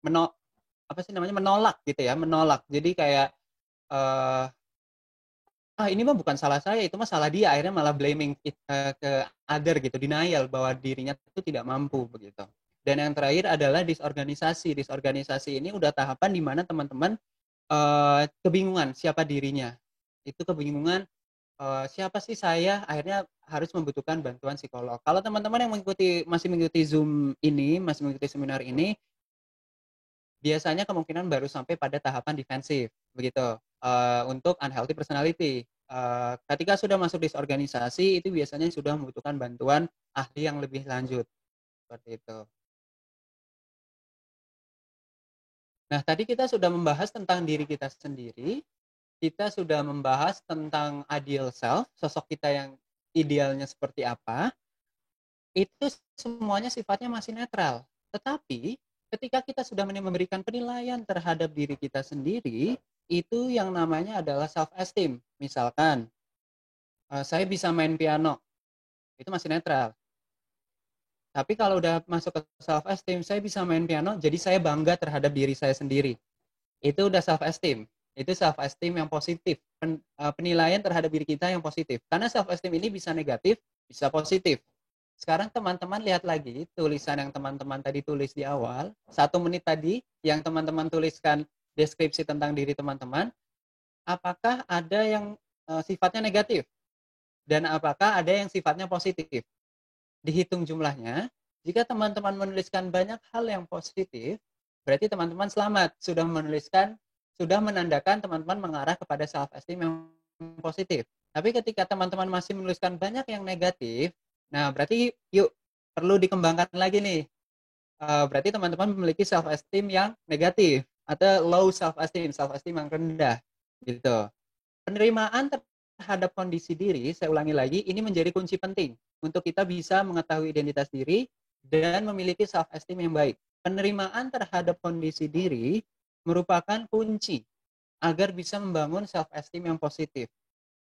menolak gitu ya, menolak. Jadi kayak ini mah bukan salah saya, itu mah salah dia, akhirnya malah blaming ke other gitu, denial bahwa dirinya itu tidak mampu begitu. Dan yang terakhir adalah disorganisasi. Disorganisasi ini udah tahapan di mana teman-teman kebingungan siapa dirinya. Itu kebingungan siapa sih saya, akhirnya harus membutuhkan bantuan psikolog. Kalau teman-teman yang masih mengikuti Zoom ini, masih mengikuti seminar ini, biasanya kemungkinan baru sampai pada tahapan defensif begitu. Untuk unhealthy personality. Ketika sudah masuk disorganisasi, itu biasanya sudah membutuhkan bantuan ahli yang lebih lanjut. Seperti itu. Nah, tadi kita sudah membahas tentang diri kita sendiri. Kita sudah membahas tentang ideal self, sosok kita yang idealnya seperti apa. Itu semuanya sifatnya masih netral. Tetapi, ketika kita sudah memberikan penilaian terhadap diri kita sendiri, itu yang namanya adalah self-esteem. Misalkan, saya bisa main piano, itu masih netral. Tapi kalau udah masuk ke self-esteem, saya bisa main piano, jadi saya bangga terhadap diri saya sendiri. Itu udah self-esteem. Itu self-esteem yang positif. Penilaian terhadap diri kita yang positif. Karena self-esteem ini bisa negatif, bisa positif. Sekarang teman-teman lihat lagi tulisan yang teman-teman tadi tulis di awal. 1 menit tadi yang teman-teman tuliskan deskripsi tentang diri teman-teman, apakah ada yang sifatnya negatif dan apakah ada yang sifatnya positif? Dihitung jumlahnya. Jika teman-teman menuliskan banyak hal yang positif, berarti teman-teman selamat, sudah menandakan teman-teman mengarah kepada self esteem yang positif. Tapi ketika teman-teman masih menuliskan banyak yang negatif, nah berarti yuk perlu dikembangkan lagi nih. Berarti teman-teman memiliki self esteem yang negatif atau low self esteem yang rendah gitu. Penerimaan terhadap kondisi diri, saya ulangi lagi, ini menjadi kunci penting untuk kita bisa mengetahui identitas diri dan memiliki self esteem yang baik. Penerimaan terhadap kondisi diri merupakan kunci agar bisa membangun self esteem yang positif.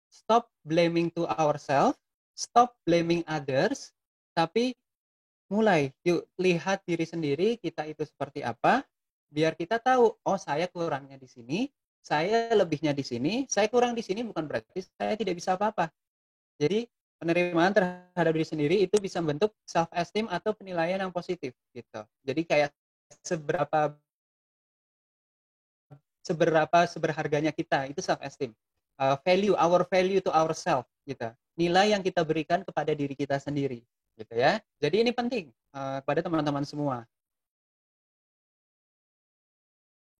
Stop blaming to ourselves, stop blaming others, tapi mulai yuk lihat diri sendiri kita itu seperti apa, biar kita tahu, oh saya kurangnya di sini, saya lebihnya di sini, saya kurang di sini bukan berarti saya tidak bisa apa-apa. Jadi penerimaan terhadap diri sendiri itu bisa membentuk self esteem atau penilaian yang positif gitu. Jadi kayak seberharganya kita itu self esteem. Our value to ourselves gitu. Nilai yang kita berikan kepada diri kita sendiri gitu ya. Jadi ini penting kepada teman-teman semua.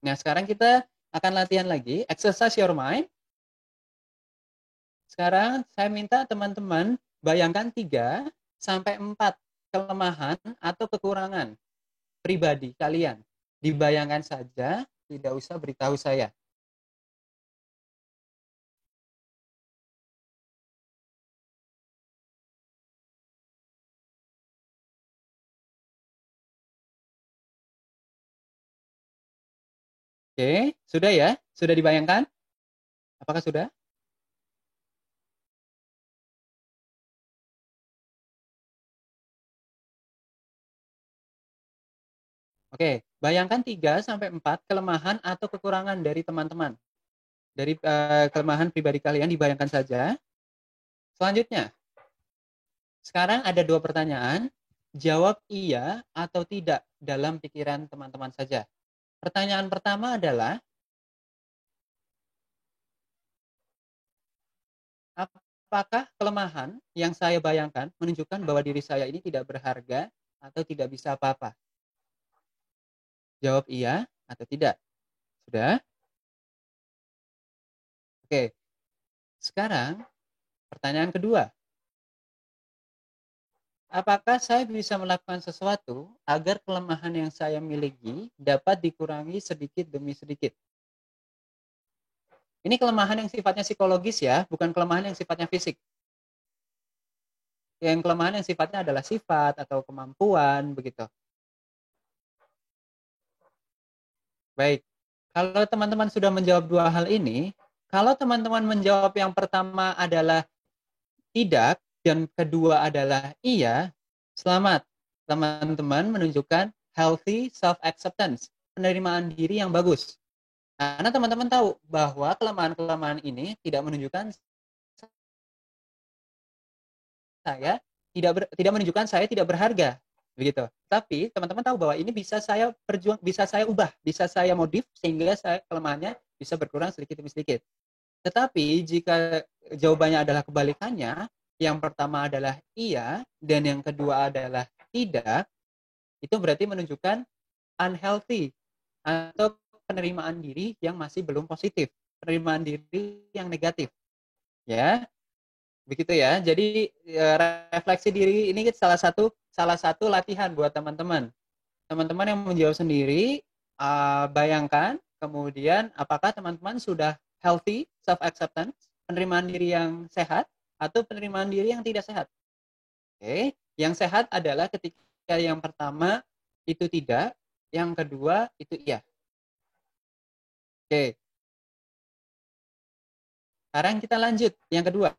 Nah, sekarang kita akan latihan lagi, exercise your mind. Sekarang saya minta teman-teman bayangkan 3 sampai 4 kelemahan atau kekurangan pribadi kalian. Dibayangkan saja, tidak usah beritahu saya. Oke, sudah ya? Sudah dibayangkan? Apakah sudah? Oke, bayangkan 3 sampai 4 kelemahan atau kekurangan dari teman-teman. Dari kelemahan pribadi kalian dibayangkan saja. Selanjutnya, sekarang ada 2 pertanyaan. Jawab iya atau tidak dalam pikiran teman-teman saja. Pertanyaan pertama adalah, apakah kelemahan yang saya bayangkan menunjukkan bahwa diri saya ini tidak berharga atau tidak bisa apa-apa? Jawab iya atau tidak. Sudah? Oke. Sekarang pertanyaan kedua. Apakah saya bisa melakukan sesuatu agar kelemahan yang saya miliki dapat dikurangi sedikit demi sedikit? Ini kelemahan yang sifatnya psikologis ya, bukan kelemahan yang sifatnya fisik. Yang kelemahan yang sifatnya adalah sifat atau kemampuan, begitu. Baik, kalau teman-teman sudah menjawab 2 hal ini, kalau teman-teman menjawab yang pertama adalah tidak, dan kedua adalah iya, selamat. Teman-teman menunjukkan healthy self-acceptance, penerimaan diri yang bagus. Karena teman-teman tahu bahwa kelemahan-kelemahan ini tidak menunjukkan tidak menunjukkan saya tidak berharga, begitu. Tapi teman-teman tahu bahwa ini bisa saya ubah, bisa saya modif sehingga kelemahannya bisa berkurang sedikit demi sedikit. Tetapi jika jawabannya adalah kebalikannya, yang pertama adalah iya dan yang kedua adalah tidak, itu berarti menunjukkan unhealthy atau penerimaan diri yang masih belum positif, penerimaan diri yang negatif. Ya. Begitu ya. Jadi refleksi diri ini salah satu latihan buat teman-teman. Teman-teman yang menjawab sendiri, bayangkan kemudian apakah teman-teman sudah healthy self acceptance, penerimaan diri yang sehat atau penerimaan diri yang tidak sehat. Oke, yang sehat adalah ketika yang pertama itu tidak, yang kedua itu iya. Oke. Sekarang kita lanjut yang kedua.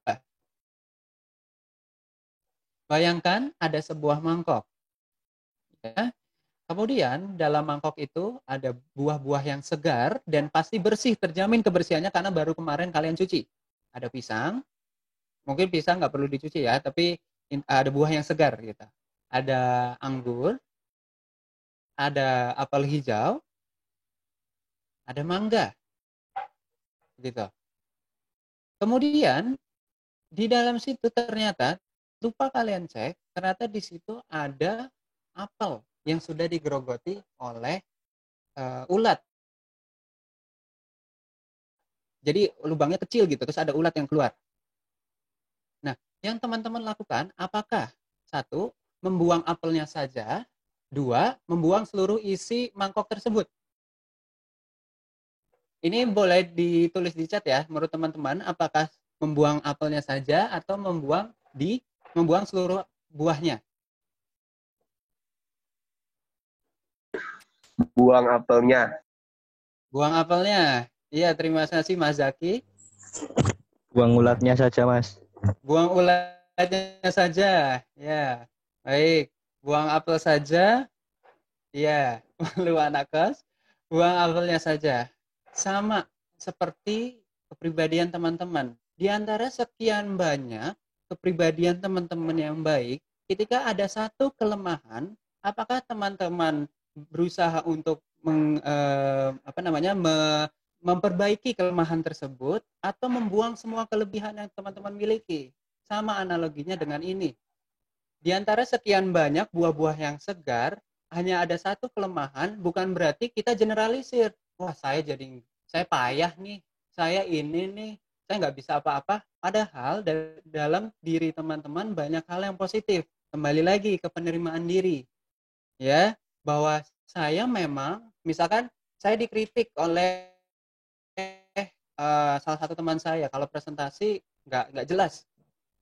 Bayangkan ada sebuah mangkok. Ya. Kemudian dalam mangkok itu ada buah-buah yang segar dan pasti bersih, terjamin kebersihannya karena baru kemarin kalian cuci. Ada pisang, mungkin pisang nggak perlu dicuci ya, tapi ada buah yang segar gitu. Ada anggur, ada apel hijau, ada mangga, gitu. Kemudian di dalam situ ternyata lupa kalian cek, ternyata di situ ada apel yang sudah digerogoti oleh ulat. Jadi lubangnya kecil gitu, terus ada ulat yang keluar. Nah, yang teman-teman lakukan, apakah satu, membuang apelnya saja, dua, membuang seluruh isi mangkok tersebut? Ini boleh ditulis di chat ya, menurut teman-teman, apakah membuang apelnya saja atau membuang seluruh buahnya? Buang apelnya. Buang apelnya. Iya, terima kasih Mas Zaki. Buang ulatnya saja, Mas. Buang ulatnya saja. Ya, baik. Buang apel saja. Iya, lu anak kos. Buang apelnya saja. Sama seperti kepribadian teman-teman. Di antara sekian banyak kepribadian teman-teman yang baik, ketika ada satu kelemahan, apakah teman-teman berusaha untuk memperbaiki kelemahan tersebut atau membuang semua kelebihan yang teman-teman miliki? Sama analoginya dengan ini. Di antara sekian banyak buah-buah yang segar, hanya ada satu kelemahan, bukan berarti kita generalisir. Wah, saya payah nih, saya ini nih, saya nggak bisa apa-apa. Padahal dalam diri teman-teman banyak hal yang positif. Kembali lagi ke penerimaan diri. Ya, bahwa saya memang, misalkan saya dikritik oleh salah satu teman saya, kalau presentasi nggak jelas.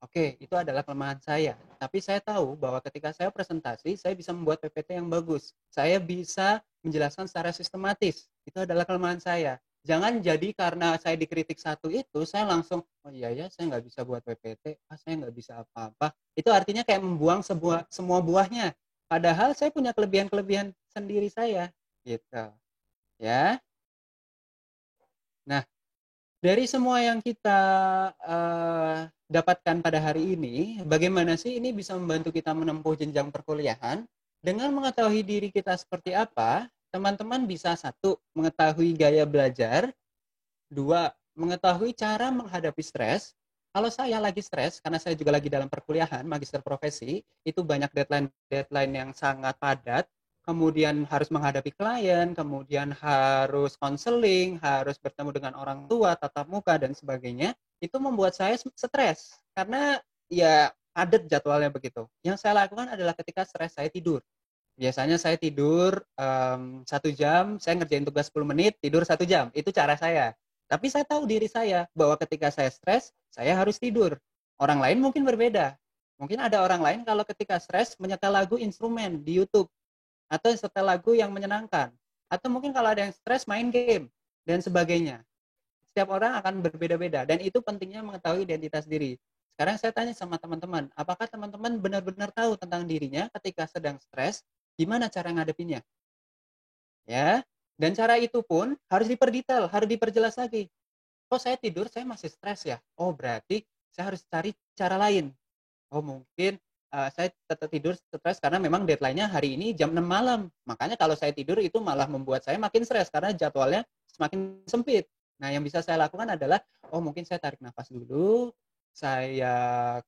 Oke, itu adalah kelemahan saya. Tapi saya tahu bahwa ketika saya presentasi, saya bisa membuat PPT yang bagus. Saya bisa menjelaskan secara sistematis. Itu adalah kelemahan saya. Jangan jadi karena saya dikritik satu itu, saya langsung, oh iya ya, saya nggak bisa buat PPT, saya nggak bisa apa-apa. Itu artinya kayak membuang semua buahnya. Padahal saya punya kelebihan-kelebihan sendiri saya. Gitu. Ya. Nah, dari semua yang kita dapatkan pada hari ini, bagaimana sih ini bisa membantu kita menempuh jenjang perkuliahan? Dengan mengetahui diri kita seperti apa, teman-teman bisa satu, mengetahui gaya belajar, dua, mengetahui cara menghadapi stres. Kalau saya lagi stres, karena saya juga lagi dalam perkuliahan, magister profesi, itu banyak deadline yang sangat padat, kemudian harus menghadapi klien, kemudian harus konseling, harus bertemu dengan orang tua, tatap muka, dan sebagainya, itu membuat saya stres. Karena ya padat jadwalnya begitu. Yang saya lakukan adalah ketika stres, saya tidur. Biasanya saya tidur 1 jam, saya ngerjain tugas 10 menit, tidur 1 jam. Itu cara saya. Tapi saya tahu diri saya, bahwa ketika saya stres, saya harus tidur. Orang lain mungkin berbeda. Mungkin ada orang lain kalau ketika stres, menyetel lagu instrumen di YouTube. Atau setel lagu yang menyenangkan. Atau mungkin kalau ada yang stres, main game. Dan sebagainya. Setiap orang akan berbeda-beda. Dan itu pentingnya mengetahui identitas diri. Sekarang saya tanya sama teman-teman, apakah teman-teman benar-benar tahu tentang dirinya ketika sedang stres? Gimana cara ngadepinnya? Ya, dan cara itu pun harus diperdetail, harus diperjelas lagi. Oh, saya tidur, saya masih stres ya. Oh, berarti saya harus cari cara lain. Oh, mungkin saya tetap tidur stres karena memang deadline-nya hari ini jam 6 malam. Makanya kalau saya tidur itu malah membuat saya makin stres karena jadwalnya semakin sempit. Nah, yang bisa saya lakukan adalah, oh mungkin saya tarik nafas dulu, saya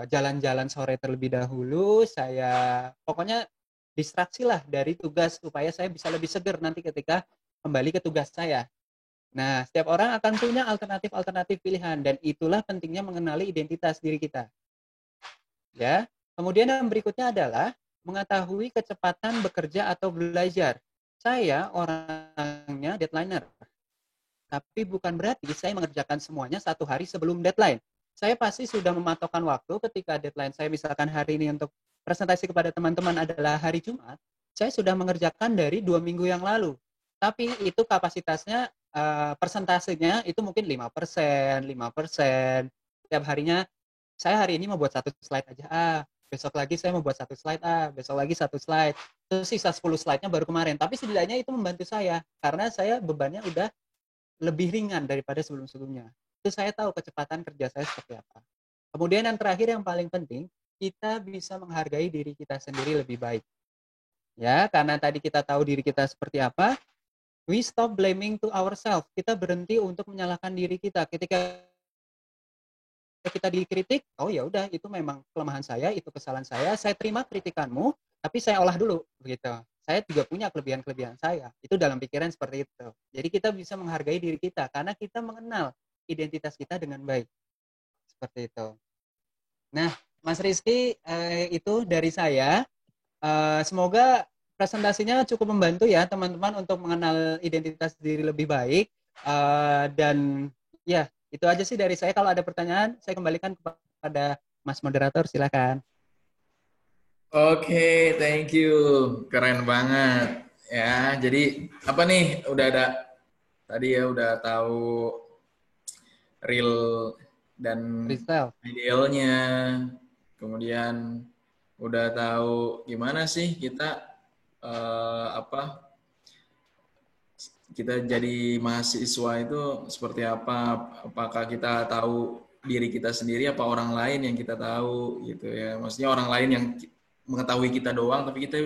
jalan-jalan sore terlebih dahulu, saya pokoknya distraksi lah dari tugas supaya saya bisa lebih segar nanti ketika kembali ke tugas saya. Nah, setiap orang akan punya alternatif-alternatif pilihan dan itulah pentingnya mengenali identitas diri kita. Ya. Kemudian yang berikutnya adalah mengetahui kecepatan bekerja atau belajar. Saya orangnya deadlineer. Tapi bukan berarti saya mengerjakan semuanya 1 hari sebelum deadline. Saya pasti sudah mematokkan waktu ketika deadline saya misalkan hari ini untuk presentasi kepada teman-teman adalah hari Jumat, saya sudah mengerjakan dari 2 minggu yang lalu. Tapi itu kapasitasnya, persentasenya itu mungkin 5%, 5%. Setiap harinya, saya hari ini mau buat 1 slide aja, besok lagi saya mau buat 1 slide, besok lagi 1 slide. Terus sisa 10 slide-nya baru kemarin. Tapi setidaknya itu membantu saya, karena saya bebannya udah lebih ringan daripada sebelum-sebelumnya. Itu saya tahu kecepatan kerja saya seperti apa. Kemudian yang terakhir yang paling penting, kita bisa menghargai diri kita sendiri lebih baik. Ya, karena tadi kita tahu diri kita seperti apa, we stop blaming to ourselves. Kita berhenti untuk menyalahkan diri kita. Ketika kita dikritik, oh ya udah itu memang kelemahan saya, itu kesalahan saya terima kritikanmu, tapi saya olah dulu begitu. saya juga punya kelebihan-kelebihan saya. Itu dalam pikiran seperti itu. Jadi kita bisa menghargai diri kita karena kita mengenal identitas kita dengan baik. Seperti itu. Nah, Mas Rizky, itu dari saya. Semoga presentasinya cukup membantu ya teman-teman untuk mengenal identitas diri lebih baik. Dan ya, itu aja sih dari saya. Kalau ada pertanyaan, saya kembalikan kepada Mas Moderator, silakan. Oke, thank you. Keren banget. Ya, jadi apa nih? Udah ada tadi ya udah tahu real dan Freestyle. idealnya. Kemudian udah tahu gimana sih kita kita jadi mahasiswa itu seperti apa? Apakah kita tahu diri kita sendiri apa orang lain yang kita tahu gitu ya? Maksudnya orang lain yang mengetahui kita doang tapi kita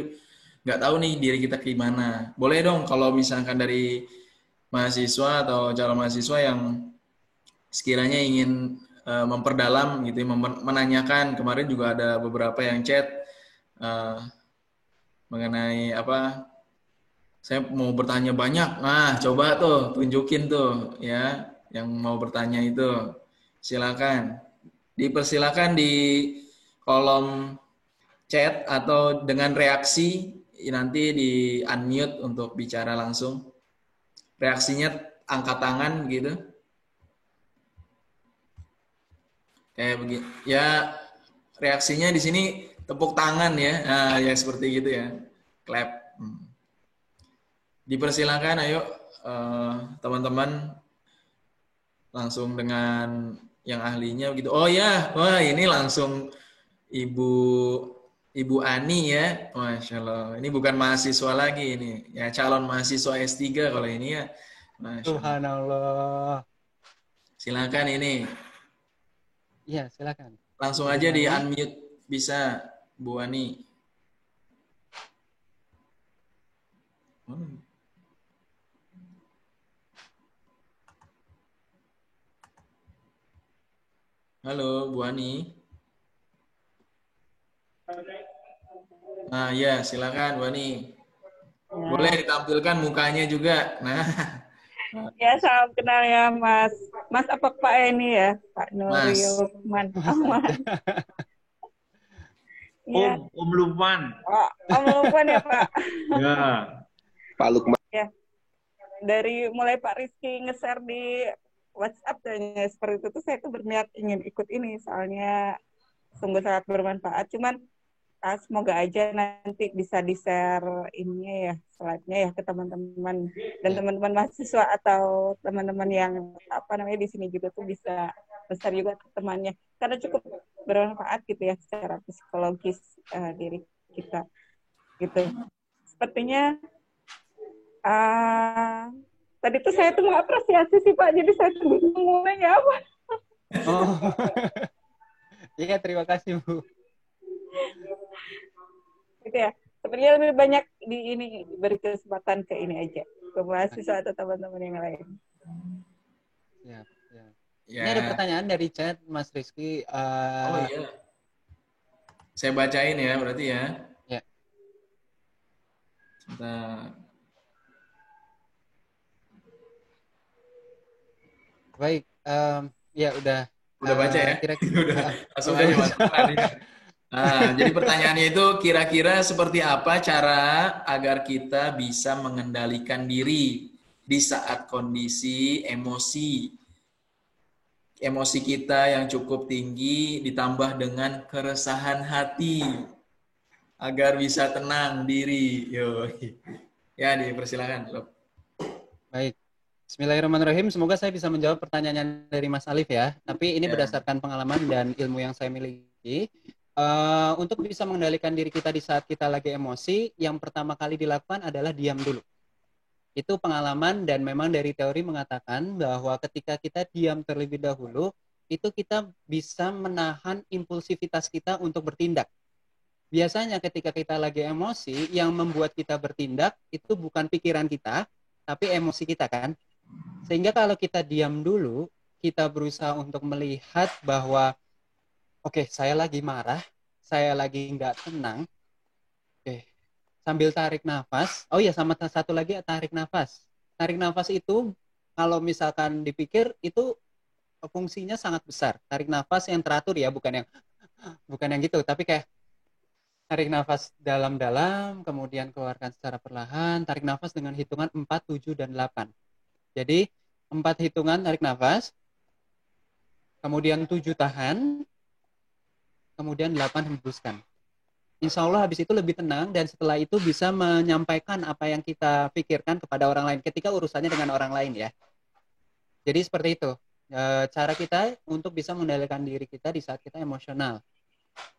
nggak tahu nih diri kita gimana. Boleh dong kalau misalkan dari mahasiswa atau calon mahasiswa yang sekiranya ingin memperdalam gitu, menanyakan. Kemarin juga ada beberapa yang chat mengenai apa, saya mau bertanya banyak. Nah, coba tuh tunjukin tuh ya yang mau bertanya itu. Silakan. Dipersilakan di kolom chat atau dengan reaksi nanti di unmute untuk bicara langsung. Reaksinya angkat tangan gitu. Kayak begini. Ya, reaksinya di sini tepuk tangan ya. Nah, ya seperti gitu ya. Clap. Dipersilakan ayo teman-teman langsung dengan yang ahlinya begitu. Oh ya, wah ini langsung Ibu Ani ya. Masya Allah. Ini bukan mahasiswa lagi ini. Ya calon mahasiswa S3 kalau ini ya. Masya Allah. Subhanallah. Silakan ini. Iya, silakan. Langsung aja di unmute bisa Bu Ani. Halo Bu Ani. Nah ya silakan Bu Ani. Boleh ditampilkan mukanya juga. Nah. Ya, salam kenal ya Mas. Mas apa Pak ini ya? Pak Nuri Mas. Lukman Ahmad. Ya. Om Lukman. Oh, Om Lukman ya Pak. Ya. Pak Lukman. Ya. Dari mulai Pak Rizky nge-share di WhatsApp dan seperti itu tuh saya tuh berniat ingin ikut ini soalnya sungguh sangat bermanfaat. Cuman semoga aja nanti bisa di-share ininya ya, slide-nya ya ke teman-teman dan teman-teman mahasiswa atau teman-teman yang di sini juga tuh bisa besar juga temannya karena cukup bermanfaat gitu ya secara psikologis diri kita gitu. Sepertinya tadi tuh saya tuh mengapresiasi sih Pak, jadi saya tuh bingung mulainya apa. Oh. Iya, terima kasih Bu. Gitu ya. Sebenarnya lebih banyak di ini beri kesempatan ke ini aja, ke mahasiswa atau teman-teman yang lain. Ya. Ya. Ini ada pertanyaan dari chat Mas Rizky. Oh iya. Saya bacain ya berarti ya. Ya. Sebentar. Baik. Ya udah. Udah baca ya? Kira-kira udah. Langsung aja masuk. Nah, jadi pertanyaannya itu kira-kira seperti apa cara agar kita bisa mengendalikan diri di saat kondisi emosi kita yang cukup tinggi ditambah dengan keresahan hati agar bisa tenang diri. Yo. Ya, dipersilakan. Baik. Bismillahirrahmanirrahim. Semoga saya bisa menjawab pertanyaan dari Mas Alif ya. Tapi ini berdasarkan pengalaman dan ilmu yang saya miliki. Untuk bisa mengendalikan diri kita di saat kita lagi emosi, yang pertama kali dilakukan adalah diam dulu. Itu pengalaman dan memang dari teori mengatakan bahwa ketika kita diam terlebih dahulu, itu kita bisa menahan impulsivitas kita untuk bertindak. Biasanya ketika kita lagi emosi, yang membuat kita bertindak itu bukan pikiran kita, tapi emosi kita kan. Sehingga kalau kita diam dulu, kita berusaha untuk melihat bahwa oke, saya lagi marah, saya lagi nggak tenang. Oke, sambil tarik nafas. Oh iya, sama satu lagi tarik nafas. Tarik nafas itu kalau misalkan dipikir itu fungsinya sangat besar. Tarik nafas yang teratur ya, bukan yang gitu, tapi kayak tarik nafas dalam-dalam, kemudian keluarkan secara perlahan, tarik nafas dengan hitungan 4, 7, dan 8. Jadi 4 hitungan tarik nafas, kemudian 7 tahan, kemudian 8 hembuskan. Insya Allah habis itu lebih tenang, dan setelah itu bisa menyampaikan apa yang kita pikirkan kepada orang lain ketika urusannya dengan orang lain ya. Jadi seperti itu cara kita untuk bisa mengendalikan diri kita di saat kita emosional.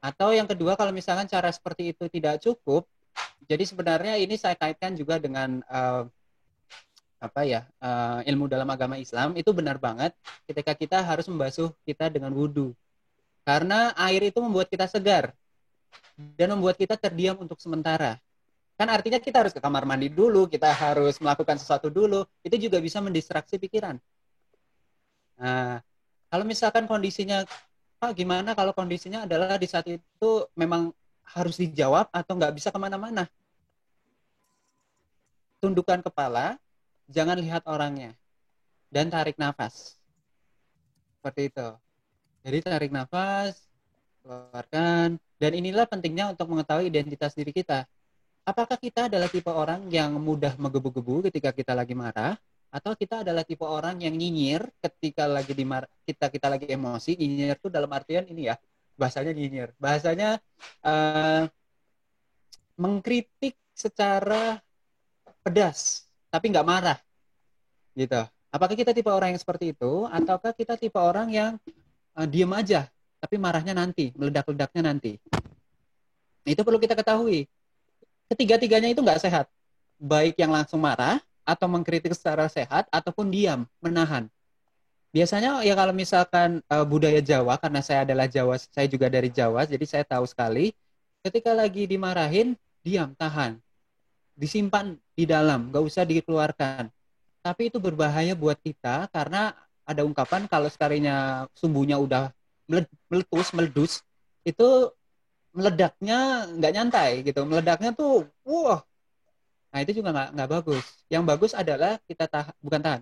Atau yang kedua, kalau misalkan cara seperti itu tidak cukup, jadi sebenarnya ini saya kaitkan juga dengan ilmu dalam agama Islam. Itu benar banget ketika kita harus membasuh kita dengan wudhu, karena air itu membuat kita segar dan membuat kita terdiam untuk sementara. Kan artinya kita harus ke kamar mandi dulu, kita harus melakukan sesuatu dulu. Itu juga bisa mendistraksi pikiran. Nah, kalau misalkan kondisinya, Pak, gimana kalau kondisinya adalah di saat itu memang harus dijawab atau nggak bisa kemana-mana? Tundukkan kepala, jangan lihat orangnya, dan tarik nafas. Seperti itu. Jadi tarik nafas, keluarkan, dan inilah pentingnya untuk mengetahui identitas diri kita. Apakah kita adalah tipe orang yang mudah menggebu-gebu ketika kita lagi marah, atau kita adalah tipe orang yang nyinyir ketika lagi kita lagi emosi. Nyinyir itu dalam artian ini ya, bahasanya nyinyir. Bahasanya mengkritik secara pedas, tapi nggak marah, gitu. Apakah kita tipe orang yang seperti itu, ataukah kita tipe orang yang diam aja, tapi marahnya nanti, meledak-ledaknya nanti? Itu perlu kita ketahui. Ketiga-tiganya itu nggak sehat. Baik yang langsung marah, atau mengkritik secara sehat, ataupun diam, menahan. Biasanya ya kalau misalkan budaya Jawa, karena saya adalah Jawa, saya juga dari Jawa, jadi saya tahu sekali, ketika lagi dimarahin, diam, tahan. Disimpan di dalam, nggak usah dikeluarkan. Tapi itu berbahaya buat kita, karena ada ungkapan kalau sekalinya sumbunya udah meledus, itu meledaknya nggak nyantai gitu. Meledaknya tuh, wah. Nah itu juga nggak bagus. Yang bagus adalah kita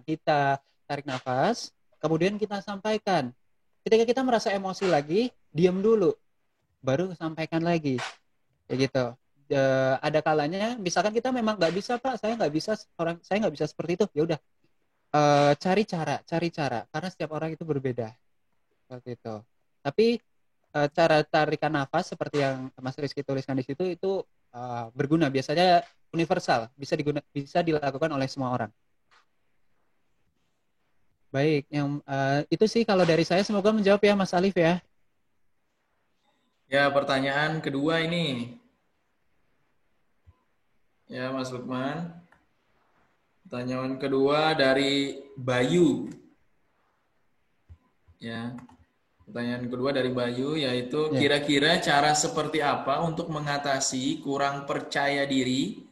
kita tarik nafas, kemudian kita sampaikan. Ketika kita merasa emosi lagi, diam dulu, baru sampaikan lagi, kayak gitu. Ada kalanya, misalkan kita memang nggak bisa, Pak, saya nggak bisa seperti itu. Ya udah, cari cara, karena setiap orang itu berbeda, seperti itu. Tapi cara tarikan nafas seperti yang Mas Rizky tuliskan di situ itu berguna, biasanya universal, bisa dilakukan oleh semua orang. Baik, yang itu sih kalau dari saya, semoga menjawab ya Mas Alif ya. Ya, pertanyaan kedua ini. Ya, Mas Lukman. Pertanyaan kedua dari Bayu. Ya. Pertanyaan kedua dari Bayu yaitu kira-kira cara seperti apa untuk mengatasi kurang percaya diri?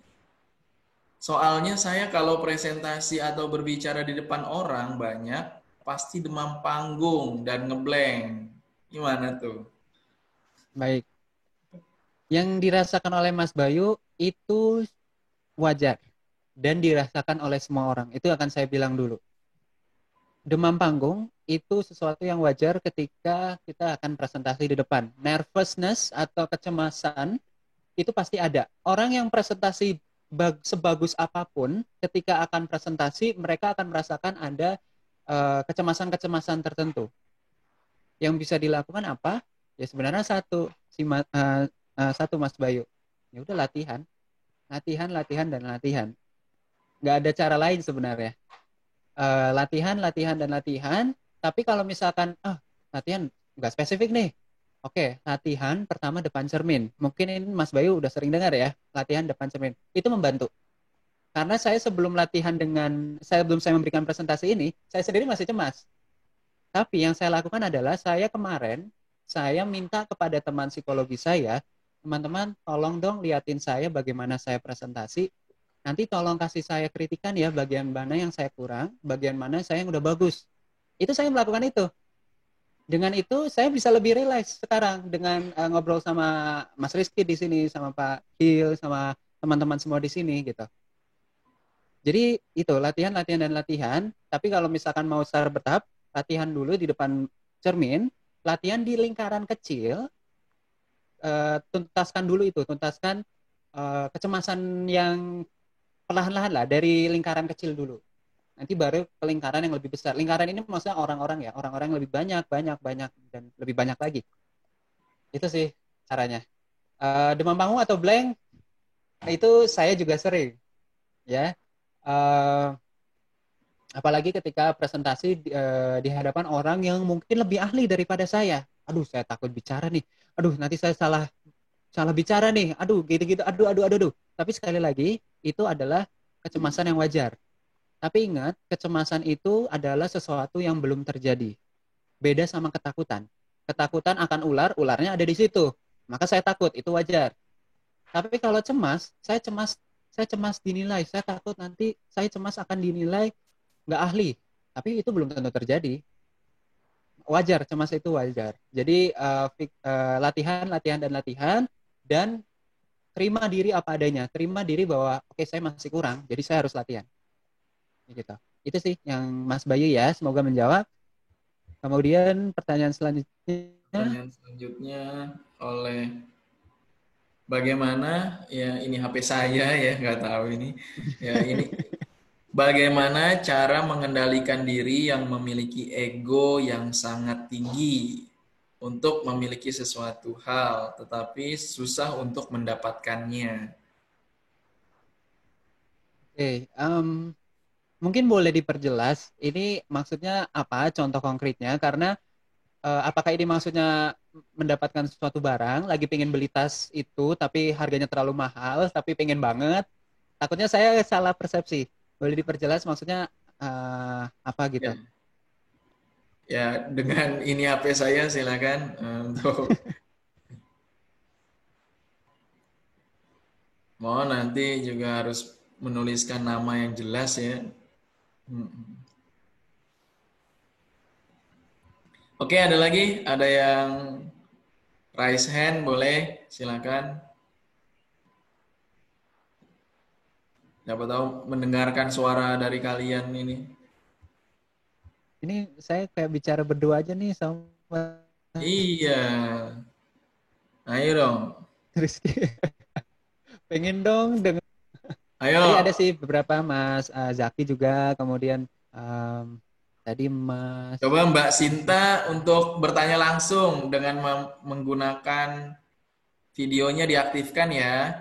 Soalnya saya kalau presentasi atau berbicara di depan orang banyak pasti demam panggung dan ngeblank. Gimana tuh? Baik. Yang dirasakan oleh Mas Bayu itu wajar dan dirasakan oleh semua orang. Itu akan saya bilang dulu. Demam panggung itu sesuatu yang wajar ketika kita akan presentasi di depan. Nervousness atau kecemasan itu pasti ada. Orang yang presentasi sebagus apapun, ketika akan presentasi, mereka akan merasakan ada kecemasan-kecemasan tertentu. Yang bisa dilakukan apa? Ya sebenarnya satu Mas Bayu. Ya udah latihan, dan latihan. Nggak ada cara lain sebenarnya. Latihan. Tapi kalau misalkan latihan nggak spesifik nih, oke, latihan pertama depan cermin. Mungkin ini Mas Bayu udah sering dengar ya, latihan depan cermin. Itu membantu. Karena saya sebelum saya memberikan presentasi ini, saya sendiri masih cemas. Tapi yang saya lakukan adalah saya minta kepada teman psikologi saya, teman-teman tolong dong liatin saya bagaimana saya presentasi. Nanti tolong kasih saya kritikan ya, bagian mana yang saya kurang, bagian mana saya yang udah bagus. Itu saya melakukan itu. Dengan itu saya bisa lebih relax sekarang dengan ngobrol sama Mas Rizky di sini, sama Pak Hil, sama teman-teman semua di sini gitu. Jadi itu latihan, latihan, dan latihan. Tapi kalau misalkan mau secara bertahap, latihan dulu di depan cermin, latihan di lingkaran kecil, tuntaskan dulu itu, tuntaskan kecemasan yang perlahan-lahan lah dari lingkaran kecil dulu. Nanti baru ke lingkaran yang lebih besar. Lingkaran ini maksudnya orang-orang ya, orang-orang yang lebih banyak, dan lebih banyak lagi. Itu sih caranya. Demam panggung atau blank, itu saya juga sering, ya. Apalagi ketika presentasi di hadapan orang yang mungkin lebih ahli daripada saya. Aduh, saya takut bicara nih. Aduh, nanti saya salah bicara nih. Aduh, gitu-gitu. Aduh. Tapi sekali lagi, itu adalah kecemasan yang wajar. Tapi ingat, kecemasan itu adalah sesuatu yang belum terjadi. Beda sama ketakutan. Ketakutan akan ular, ularnya ada di situ. Maka saya takut, itu wajar. Tapi kalau cemas, saya cemas dinilai. Saya takut nanti saya cemas akan dinilai nggak ahli. Tapi itu belum tentu terjadi. Wajar, cemas itu wajar. Jadi latihan, dan terima diri apa adanya. Terima diri bahwa oke, saya masih kurang, jadi saya harus latihan. Gitu. Itu sih yang Mas Bayu ya, semoga menjawab. Kemudian pertanyaan selanjutnya oleh bagaimana ya, ini HP saya ya, nggak tahu ini. Ya ini bagaimana cara mengendalikan diri yang memiliki ego yang sangat tinggi untuk memiliki sesuatu hal, tetapi susah untuk mendapatkannya. Oke, mungkin boleh diperjelas. Ini maksudnya apa? Contoh konkretnya, karena apakah ini maksudnya mendapatkan suatu barang, lagi pengen beli tas itu, tapi harganya terlalu mahal, tapi pengen banget. Takutnya saya salah persepsi. Boleh diperjelas maksudnya apa gitu? Ya, dengan ini HP saya silakan untuk mohon nanti juga harus menuliskan nama yang jelas ya. Oke, ada lagi? Ada yang raise hand, boleh? Silakan. Siapa tahu mendengarkan suara dari kalian ini. Ini saya kayak bicara berdua aja nih sama. Iya. Ayo dong. Terus pengen dong dengan. Ayo. Tadi ada sih beberapa, Mas Zaki juga, kemudian tadi Mas. Coba Mbak Sinta untuk bertanya langsung dengan menggunakan videonya diaktifkan ya.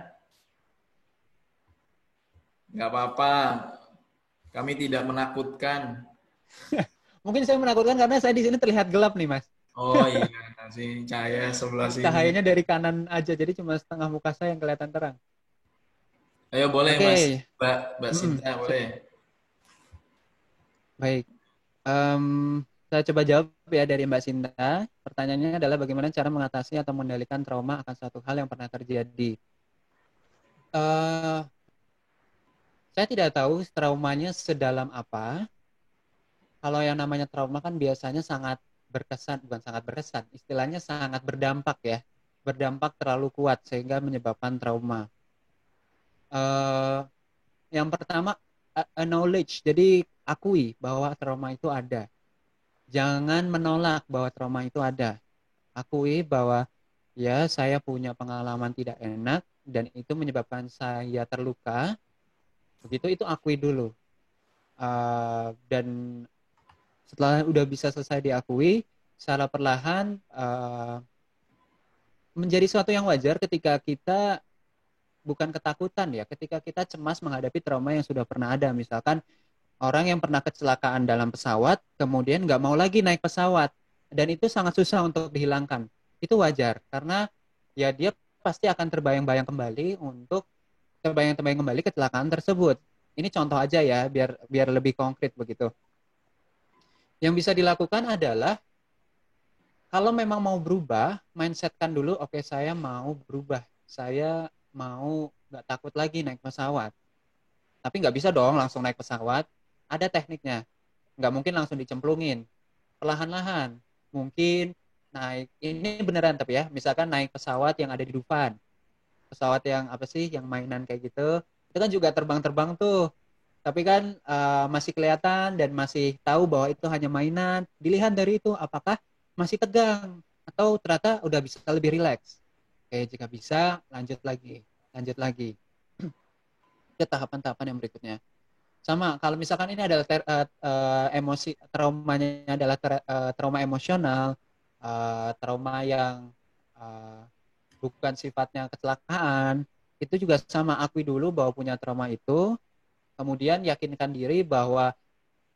Nggak apa-apa. Kami tidak menakutkan. Mungkin saya menakutkan karena saya di sini terlihat gelap nih, Mas. Oh iya, sih cahaya sebelah sini. Cahayanya dari kanan aja, jadi cuma setengah muka saya yang kelihatan terang. Ayo boleh Mas, Mbak Sinta boleh. Baik, saya coba jawab ya dari Mbak Sinta. Pertanyaannya adalah bagaimana cara mengatasi atau mengendalikan trauma akan suatu hal yang pernah terjadi. Saya tidak tahu traumanya sedalam apa. Kalau yang namanya trauma kan biasanya sangat berkesan, bukan sangat berkesan, istilahnya sangat berdampak ya. Berdampak terlalu kuat sehingga menyebabkan trauma. Yang pertama, acknowledge, jadi akui bahwa trauma itu ada. Jangan menolak bahwa trauma itu ada. Akui bahwa ya saya punya pengalaman tidak enak dan itu menyebabkan saya terluka. Begitu, itu akui dulu. Dan setelah udah bisa selesai diakui, secara perlahan menjadi sesuatu yang wajar ketika kita bukan ketakutan ya, ketika kita cemas menghadapi trauma yang sudah pernah ada. Misalkan orang yang pernah kecelakaan dalam pesawat, kemudian nggak mau lagi naik pesawat, dan itu sangat susah untuk dihilangkan. Itu wajar, karena ya dia pasti akan terbayang-bayang kembali kecelakaan tersebut. Ini contoh aja ya, biar lebih konkret begitu. Yang bisa dilakukan adalah, kalau memang mau berubah, mindsetkan dulu, oke, saya mau berubah. Saya mau nggak takut lagi naik pesawat. Tapi nggak bisa dong langsung naik pesawat. Ada tekniknya. Nggak mungkin langsung dicemplungin. Perlahan-lahan. Mungkin naik, ini beneran tapi ya, misalkan naik pesawat yang ada di Dufan. pesawat yang apa sih, yang mainan kayak gitu, itu kan juga terbang-terbang tuh. Tapi kan masih kelihatan dan masih tahu bahwa itu hanya mainan. Dilihat dari itu, apakah masih tegang atau ternyata udah bisa lebih rileks. Oke, jika bisa, lanjut lagi, lanjut lagi ke tahapan-tahapan yang berikutnya. Sama, kalau misalkan ini adalah emosi, traumanya adalah trauma emosional, trauma yang uh, bukan sifatnya kecelakaan, itu juga sama, akui dulu bahwa punya trauma itu, kemudian yakinkan diri bahwa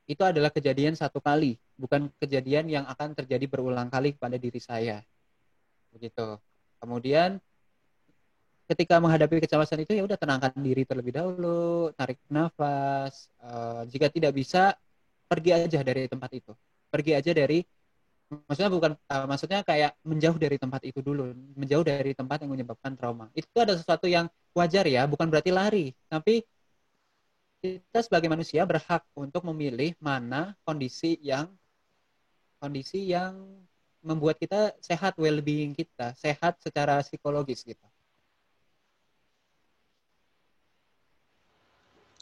itu adalah kejadian satu kali, bukan kejadian yang akan terjadi berulang kali kepada diri saya. Begitu. Kemudian ketika menghadapi kecemasan itu, ya udah tenangkan diri terlebih dahulu, tarik nafas. Jika tidak bisa, pergi aja dari tempat itu. Pergi aja dari, maksudnya bukan, maksudnya kayak menjauh dari tempat itu dulu, menjauh dari tempat yang menyebabkan trauma. Itu ada sesuatu yang wajar ya, bukan berarti lari, tapi kita sebagai manusia berhak untuk memilih mana kondisi yang membuat kita sehat, well-being kita, sehat secara psikologis kita.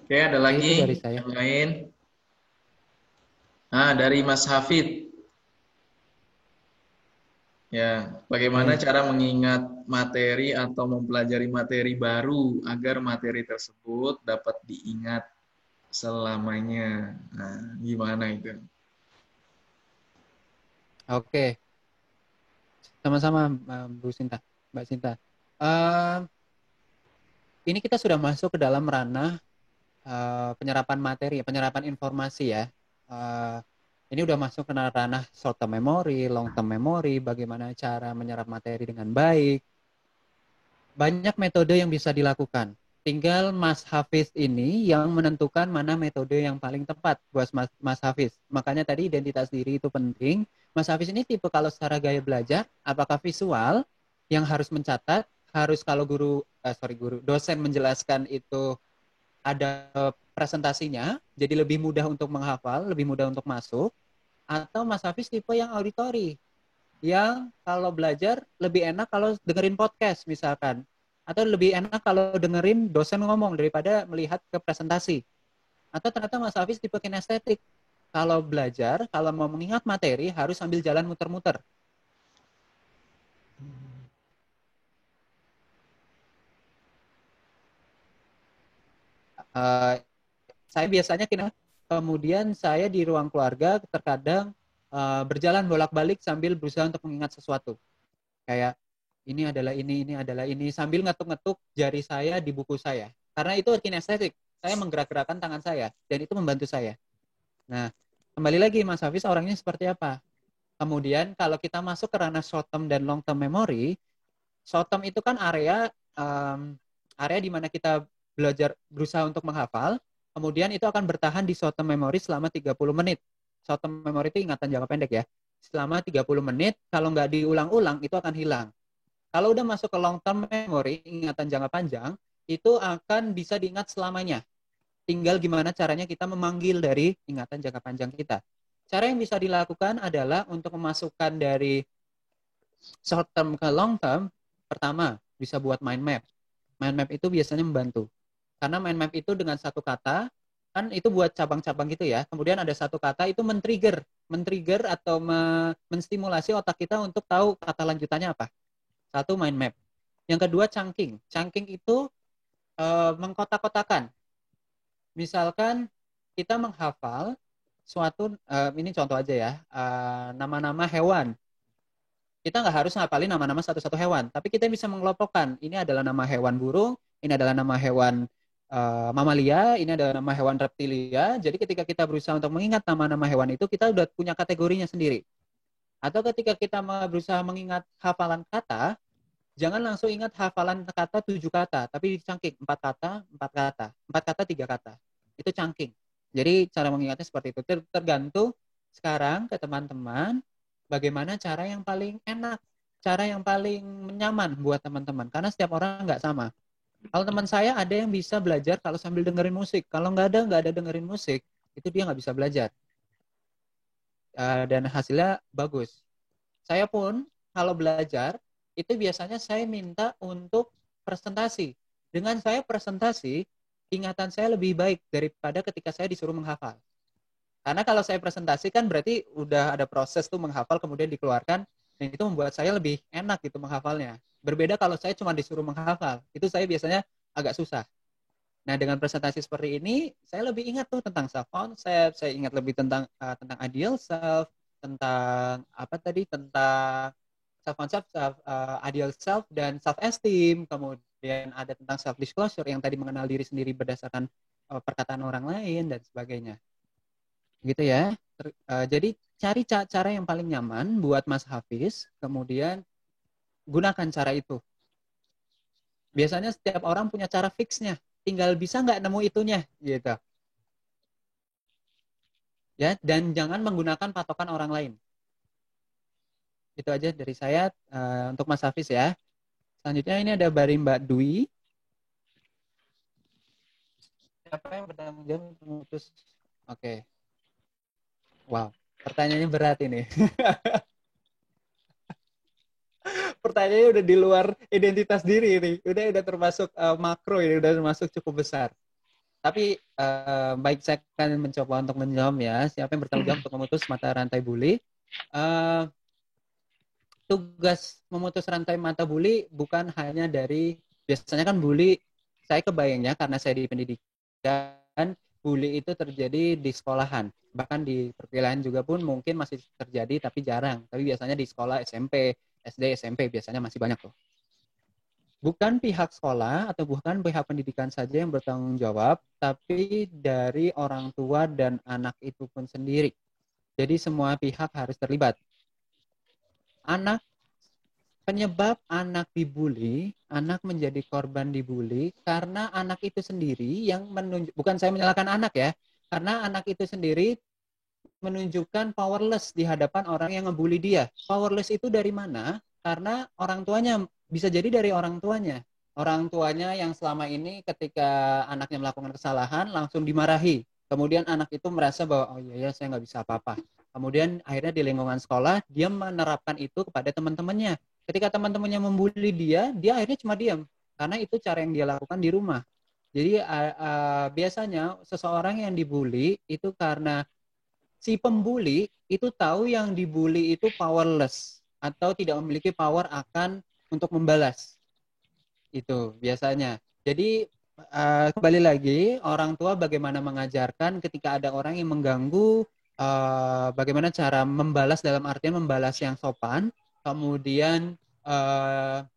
Oke, ada lagi Itu dari saya. yang lain? Dari Mas Hafid. Ya, bagaimana cara mengingat materi atau mempelajari materi baru agar materi tersebut dapat diingat selamanya? Nah, gimana itu? Oke, sama-sama Bu Sinta, Mbak Sinta. Ini kita sudah masuk ke dalam ranah penyerapan materi, penyerapan informasi ya. Ini udah masuk ke ranah short term memory, long term memory, bagaimana cara menyerap materi dengan baik. Banyak metode yang bisa dilakukan. Tinggal Mas Hafiz ini yang menentukan mana metode yang paling tepat buat Mas Hafiz. Makanya tadi identitas diri itu penting. Mas Hafiz ini tipe kalau secara gaya belajar, apakah visual yang harus mencatat, harus kalau dosen menjelaskan itu ada presentasinya, jadi lebih mudah untuk menghafal, lebih mudah untuk masuk, atau Mas Hafiz tipe yang auditori, yang kalau belajar lebih enak kalau dengerin podcast misalkan, atau lebih enak kalau dengerin dosen ngomong daripada melihat ke presentasi. Atau ternyata Mas Hafiz tipe kinestetik, kalau belajar, kalau mau mengingat materi harus sambil jalan muter-muter. Saya biasanya kemudian saya di ruang keluarga terkadang berjalan bolak-balik sambil berusaha untuk mengingat sesuatu. Kayak ini adalah ini sambil ngetuk-ngetuk jari saya di buku saya. Karena itu kinestetik. Saya menggerak-gerakkan tangan saya dan itu membantu saya. Nah, kembali lagi Mas Hafiz orangnya seperti apa? Kemudian kalau kita masuk ke ranah short term dan long term memory, short term itu kan area di mana kita berusaha untuk menghafal, kemudian itu akan bertahan di short term memory selama 30 menit. Short term memory itu ingatan jangka pendek ya. Selama 30 menit, kalau nggak diulang-ulang, itu akan hilang. Kalau udah masuk ke long term memory, ingatan jangka panjang, itu akan bisa diingat selamanya. Tinggal gimana caranya kita memanggil dari ingatan jangka panjang kita. Cara yang bisa dilakukan adalah untuk memasukkan dari short term ke long term, pertama, bisa buat mind map. Mind map itu biasanya membantu. Karena mind map itu dengan satu kata, kan itu buat cabang-cabang gitu ya. Kemudian ada satu kata itu men-trigger atau menstimulasi otak kita untuk tahu kata lanjutannya apa. Satu, mind map. Yang kedua, chunking. Chunking itu mengkotak-kotakan. Misalkan kita menghafal suatu, ini contoh aja ya, nama-nama hewan. Kita nggak harus ngapalin nama-nama satu-satu hewan, tapi kita bisa mengelompokkan. Ini adalah nama hewan burung, ini adalah nama hewan mamalia, ini adalah nama hewan reptilia. Jadi ketika kita berusaha untuk mengingat nama-nama hewan itu, kita udah punya kategorinya sendiri. Atau ketika kita berusaha mengingat hafalan kata, jangan langsung ingat hafalan kata 7 kata, tapi chunking 4 kata, 4 kata, 4 kata, 3 kata. Itu chunking. Jadi cara mengingatnya seperti itu. Tergantung sekarang ke teman-teman bagaimana cara yang paling enak, cara yang paling nyaman buat teman-teman. Karena setiap orang nggak sama. Kalau teman saya ada yang bisa belajar kalau sambil dengerin musik. Kalau nggak ada dengerin musik, itu dia nggak bisa belajar. Dan hasilnya bagus. Saya pun kalau belajar, itu biasanya saya minta untuk presentasi. Dengan saya presentasi, ingatan saya lebih baik daripada ketika saya disuruh menghafal. Karena kalau saya presentasi kan berarti udah ada proses tuh menghafal kemudian dikeluarkan, dan itu membuat saya lebih enak gitu menghafalnya. Berbeda kalau saya cuma disuruh menghafal, itu saya biasanya agak susah. Nah, dengan presentasi seperti ini, saya lebih ingat tuh tentang self concept, saya ingat lebih tentang ideal self, tentang apa tadi, tentang self concept, ideal self, dan self esteem. Kemudian ada tentang self disclosure yang tadi mengenal diri sendiri berdasarkan perkataan orang lain dan sebagainya. Gitu ya. Jadi cari cara yang paling nyaman buat Mas Hafiz, kemudian gunakan cara itu. Biasanya setiap orang punya cara fixnya, tinggal bisa nggak nemu itunya, gitu. Ya, dan jangan menggunakan patokan orang lain. Itu aja dari saya untuk Mas Hafiz ya. Selanjutnya ini ada dari Mbak Dwi. Siapa yang bertanggung jawab untuk memutus? Oke. Wow, pertanyaannya berat ini. Pertanyaannya udah di luar identitas diri ini. Udah termasuk makro ini, udah termasuk cukup besar. Tapi baik, saya akan mencoba untuk menjawab ya. Siapa yang bertanggung jawab untuk memutus mata rantai bully? Tugas memutus rantai mata bully bukan hanya dari, biasanya kan bully, saya kebayangnya karena saya di pendidikan, bully itu terjadi di sekolahan. Bahkan di perkuliahan juga pun mungkin masih terjadi, tapi jarang. Tapi biasanya di sekolah SMP, SD, SMP biasanya masih banyak tuh. Bukan pihak sekolah atau bukan pihak pendidikan saja yang bertanggung jawab, tapi dari orang tua dan anak itu pun sendiri. Jadi semua pihak harus terlibat. Penyebab anak dibully, anak menjadi korban dibully karena anak itu sendiri yang bukan saya menyalahkan anak ya, karena anak itu sendiri menunjukkan powerless di hadapan orang yang ngebully dia. Powerless itu dari mana? Karena orang tuanya, bisa jadi dari orang tuanya. Orang tuanya yang selama ini ketika anaknya melakukan kesalahan langsung dimarahi. Kemudian anak itu merasa bahwa oh iya saya nggak bisa apa-apa. Kemudian akhirnya di lingkungan sekolah dia menerapkan itu kepada teman-temannya. Ketika teman-temannya membuli dia akhirnya cuma diam. Karena itu cara yang dia lakukan di rumah. Jadi biasanya seseorang yang dibully itu karena si pembuli itu tahu yang dibully itu powerless atau tidak memiliki power untuk membalas. Itu biasanya. Jadi kembali lagi, orang tua bagaimana mengajarkan ketika ada orang yang mengganggu, bagaimana cara membalas dalam artian membalas yang sopan, kemudian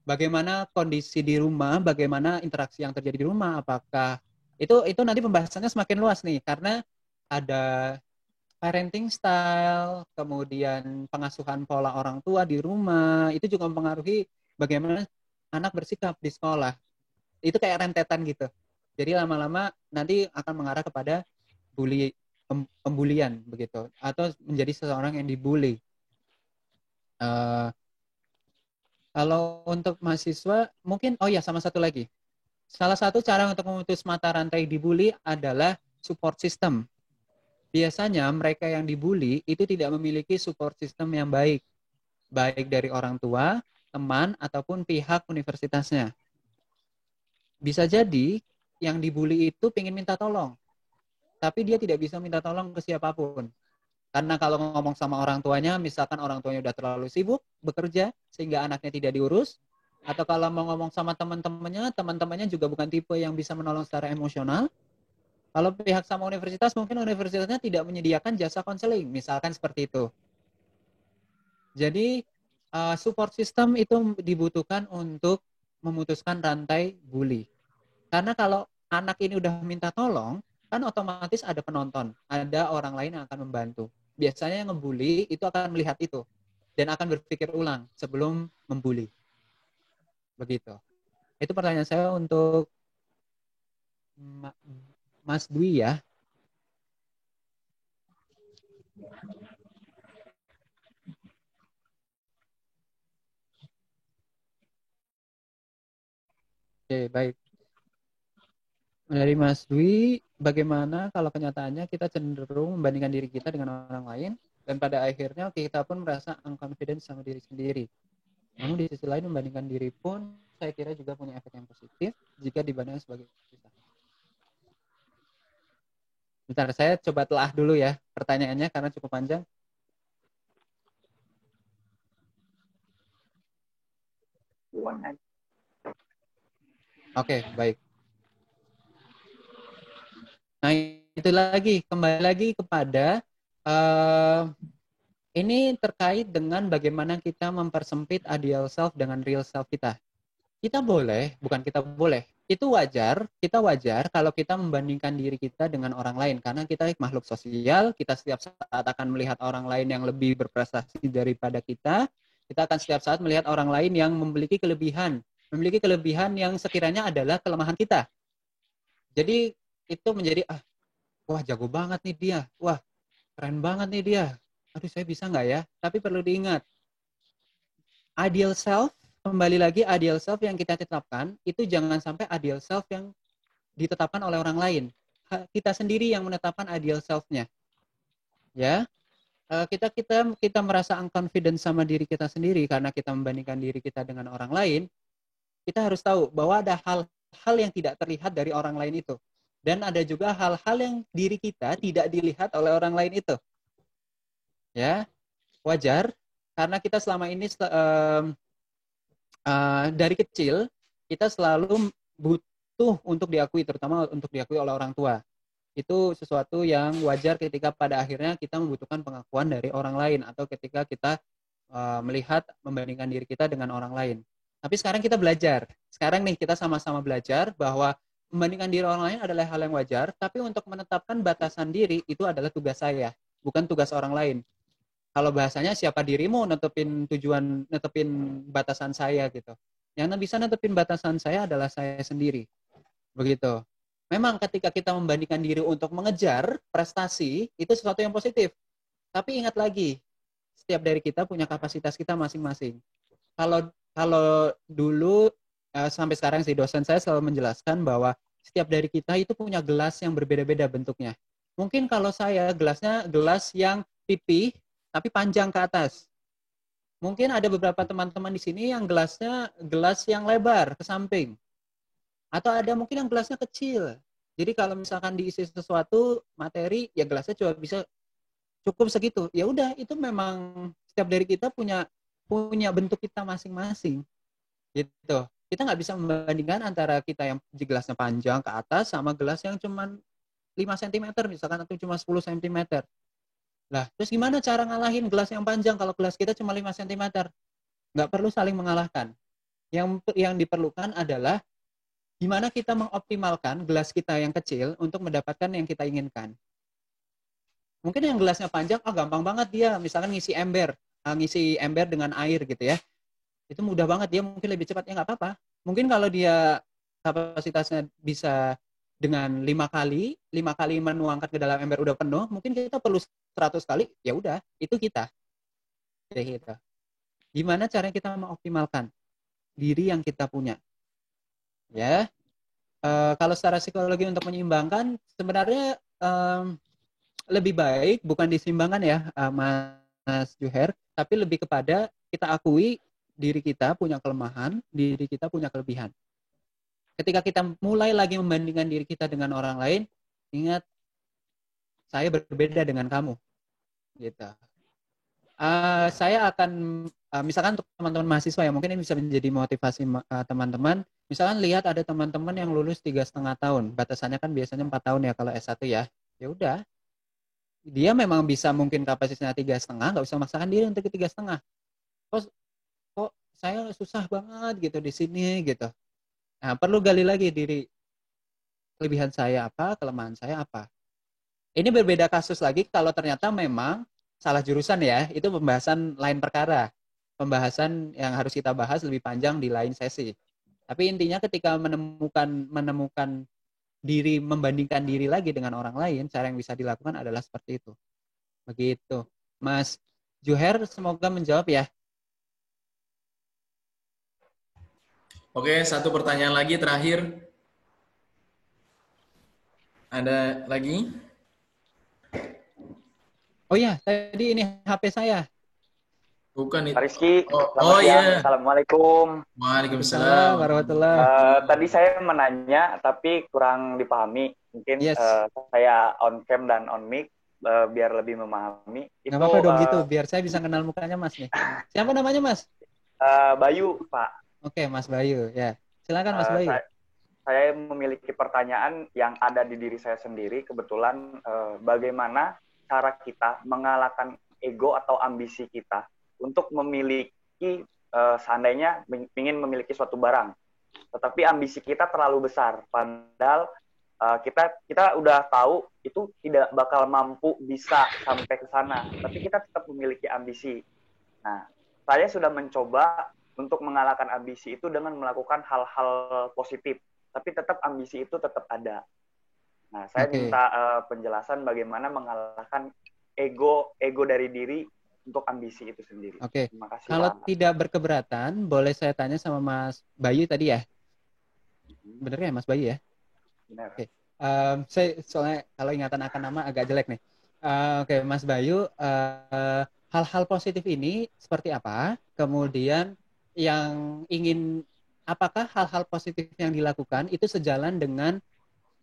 bagaimana kondisi di rumah, bagaimana interaksi yang terjadi di rumah, apakah itu nanti pembahasannya semakin luas nih, karena ada parenting style, kemudian pengasuhan pola orang tua di rumah, itu juga mempengaruhi bagaimana anak bersikap di sekolah. Itu kayak rentetan gitu. Jadi lama-lama nanti akan mengarah kepada pembulian begitu, atau menjadi seseorang yang dibully. Kalau untuk mahasiswa, mungkin, sama satu lagi. Salah satu cara untuk memutus mata rantai dibully adalah support system. Biasanya mereka yang dibully itu tidak memiliki support system yang baik dari orang tua, teman, ataupun pihak universitasnya. Bisa jadi yang dibully itu pengen minta tolong, tapi dia tidak bisa minta tolong ke siapapun. Karena kalau ngomong sama orang tuanya, misalkan orang tuanya udah terlalu sibuk bekerja, sehingga anaknya tidak diurus, atau kalau mau ngomong sama teman-temannya juga bukan tipe yang bisa menolong secara emosional. Kalau pihak sama universitas, mungkin universitasnya tidak menyediakan jasa konseling, misalkan seperti itu. Jadi, support system itu dibutuhkan untuk memutuskan rantai bully. Karena kalau anak ini udah minta tolong, kan otomatis ada penonton, ada orang lain yang akan membantu. Biasanya yang ngebully itu akan melihat itu, dan akan berpikir ulang sebelum membuli. Begitu. Itu pertanyaan saya untuk Mas Dwi ya. Oke, baik. Dari Mas Dwi, bagaimana kalau kenyataannya kita cenderung membandingkan diri kita dengan orang lain, dan pada akhirnya kita pun merasa unconfident sama diri sendiri. Namun di sisi lain membandingkan diri pun saya kira juga punya efek yang positif jika dibandingkan sebagai usaha. Bentar, saya coba telah dulu ya pertanyaannya karena cukup panjang. Oke, baik. Nah, itu lagi, kembali lagi kepada ini terkait dengan bagaimana kita mempersempit ideal self dengan real self kita. Kita boleh, bukan kita boleh, itu wajar, kita wajar kalau kita membandingkan diri kita dengan orang lain. Karena kita makhluk sosial, kita setiap saat akan melihat orang lain yang lebih berprestasi daripada kita akan setiap saat melihat orang lain yang memiliki kelebihan yang sekiranya adalah kelemahan kita. Jadi itu menjadi, wah jago banget nih dia, wah keren banget nih dia, aduh saya bisa nggak ya? Tapi perlu diingat, ideal self, kembali lagi ideal self yang kita tetapkan, itu jangan sampai ideal self yang ditetapkan oleh orang lain. Kita sendiri yang menetapkan ideal self-nya. Ya, kita merasa unconfident sama diri kita sendiri karena kita membandingkan diri kita dengan orang lain. Kita harus tahu bahwa ada hal-hal yang tidak terlihat dari orang lain itu. Dan ada juga hal-hal yang diri kita tidak dilihat oleh orang lain itu. Ya, wajar karena kita selama ini dari kecil kita selalu butuh untuk diakui, terutama untuk diakui oleh orang tua. Itu sesuatu yang wajar ketika pada akhirnya kita membutuhkan pengakuan dari orang lain atau ketika kita melihat membandingkan diri kita dengan orang lain. Tapi sekarang kita belajar. Sekarang nih kita sama-sama belajar bahwa membandingkan diri orang lain adalah hal yang wajar, tapi untuk menetapkan batasan diri itu adalah tugas saya, bukan tugas orang lain. Kalau bahasanya siapa dirimu netepin batasan saya gitu. Yang bisa netepin batasan saya adalah saya sendiri. Begitu. Memang ketika kita membandingkan diri untuk mengejar prestasi, itu sesuatu yang positif. Tapi ingat lagi, setiap dari kita punya kapasitas kita masing-masing. Kalau dulu sampai sekarang sih dosen saya selalu menjelaskan bahwa setiap dari kita itu punya gelas yang berbeda-beda bentuknya. Mungkin kalau saya gelasnya gelas yang pipih tapi panjang ke atas. Mungkin ada beberapa teman-teman di sini yang gelasnya gelas yang lebar ke samping. Atau ada mungkin yang gelasnya kecil. Jadi kalau misalkan diisi sesuatu materi, ya gelasnya cuma bisa cukup segitu. Ya udah, itu memang setiap dari kita punya bentuk kita masing-masing. Gitu. Kita nggak bisa membandingkan antara kita yang gelasnya panjang ke atas sama gelas yang cuma 5 cm misalkan atau cuma 10 cm. Lah, terus gimana cara ngalahin gelas yang panjang kalau gelas kita cuma 5 cm? Nggak perlu saling mengalahkan. Yang diperlukan adalah gimana kita mengoptimalkan gelas kita yang kecil untuk mendapatkan yang kita inginkan. Mungkin yang gelasnya panjang, gampang banget dia, misalkan ngisi ember dengan air gitu ya. Itu mudah banget, dia mungkin lebih cepat, ya nggak apa-apa. Mungkin kalau dia kapasitasnya bisa dengan 5 kali menuangkan ke dalam ember udah penuh, mungkin kita perlu 100 kali, ya udah, itu kita. Gitu. Gimana caranya kita mengoptimalkan diri yang kita punya? Ya, kalau secara psikologi untuk menyeimbangkan, sebenarnya lebih baik bukan diseimbangkan ya, Mas Juher, tapi lebih kepada kita akui diri kita punya kelemahan, diri kita punya kelebihan. Ketika kita mulai lagi membandingkan diri kita dengan orang lain, ingat, saya berbeda dengan kamu. Gitu. Saya akan, misalkan untuk teman-teman mahasiswa ya, mungkin ini bisa menjadi motivasi teman-teman. Misalkan lihat ada teman-teman yang lulus 3,5 tahun, batasannya kan biasanya 4 tahun ya kalau S1 ya. Ya udah, dia memang bisa mungkin kapasitasnya 3,5, nggak usah maksakan diri untuk 3,5. Kok saya susah banget gitu di sini gitu. Nah, perlu gali lagi diri, kelebihan saya apa, kelemahan saya apa. Ini berbeda kasus lagi kalau ternyata memang salah jurusan ya, itu pembahasan lain perkara. Pembahasan yang harus kita bahas lebih panjang di lain sesi. Tapi intinya ketika menemukan diri, membandingkan diri lagi dengan orang lain, cara yang bisa dilakukan adalah seperti itu. Begitu. Mas Juher, semoga menjawab ya. Oke, satu pertanyaan lagi terakhir. Ada lagi? Oh ya, tadi ini HP saya. Bukan itu. Pak Rizky, Oh, selamat oh siang. iya. Assalamualaikum. Waalaikumsalam. warahmatullah. Tadi saya menanya, tapi kurang dipahami. Mungkin Yes. saya on cam dan on mic, biar lebih memahami. Nggak Itu apa-apa dong gitu, biar saya bisa kenal mukanya Mas nih. Siapa namanya Mas? Bayu, Pak. Oke, Mas Bayu. Ya, silakan Mas Bayu. Saya memiliki pertanyaan yang ada di diri saya sendiri. Kebetulan, bagaimana cara kita mengalahkan ego atau ambisi kita untuk memiliki, seandainya ingin memiliki suatu barang, tetapi ambisi kita terlalu besar, padahal kita udah tahu itu tidak bakal mampu bisa sampai ke sana, tapi kita tetap memiliki ambisi. Nah, saya sudah mencoba untuk mengalahkan ambisi itu dengan melakukan hal-hal positif, tapi tetap ambisi itu tetap ada. Nah, saya minta penjelasan bagaimana mengalahkan ego dari diri untuk ambisi itu sendiri. Oke. Terima kasih. Kalau Pak. tidak berkeberatan, boleh saya tanya sama Mas Bayu tadi ya? Bener ya Mas Bayu ya? Benar. Oke. Saya soalnya kalau ingatan akan nama agak jelek nih. Oke, Mas Bayu, hal-hal positif ini seperti apa? Kemudian yang apakah hal-hal positif yang dilakukan itu sejalan dengan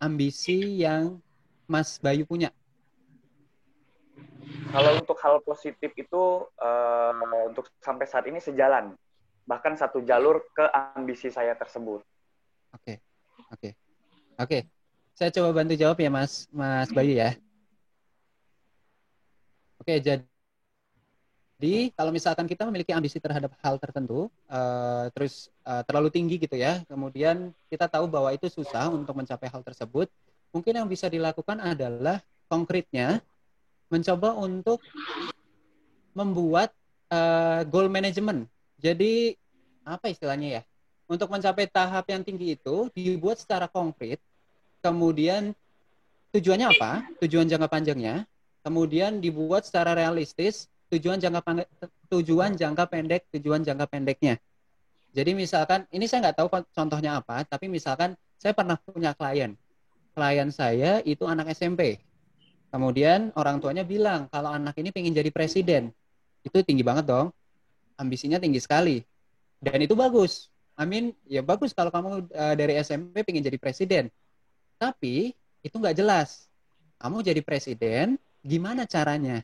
ambisi yang Mas Bayu punya? Kalau untuk hal positif itu untuk sampai saat ini sejalan, bahkan satu jalur ke ambisi saya tersebut. Oke. Saya coba bantu jawab ya Mas Bayu ya. Oke, jadi kalau misalkan kita memiliki ambisi terhadap hal tertentu, terus terlalu tinggi gitu ya, kemudian kita tahu bahwa itu susah untuk mencapai hal tersebut, mungkin yang bisa dilakukan adalah konkretnya mencoba untuk membuat goal management. Jadi apa istilahnya ya? Untuk mencapai tahap yang tinggi itu dibuat secara konkret. Kemudian tujuannya apa? Tujuan jangka panjangnya. Kemudian dibuat secara realistis. Tujuan jangka pendek, tujuan jangka pendeknya. Jadi misalkan ini saya nggak tahu contohnya apa, tapi misalkan saya pernah punya klien. Klien saya itu anak SMP. Kemudian orang tuanya bilang kalau anak ini pengen jadi presiden. Itu tinggi banget dong. Ambisinya tinggi sekali. Dan itu bagus. Ya bagus kalau kamu dari SMP pengen jadi presiden. Tapi itu nggak jelas. Kamu jadi presiden, gimana caranya?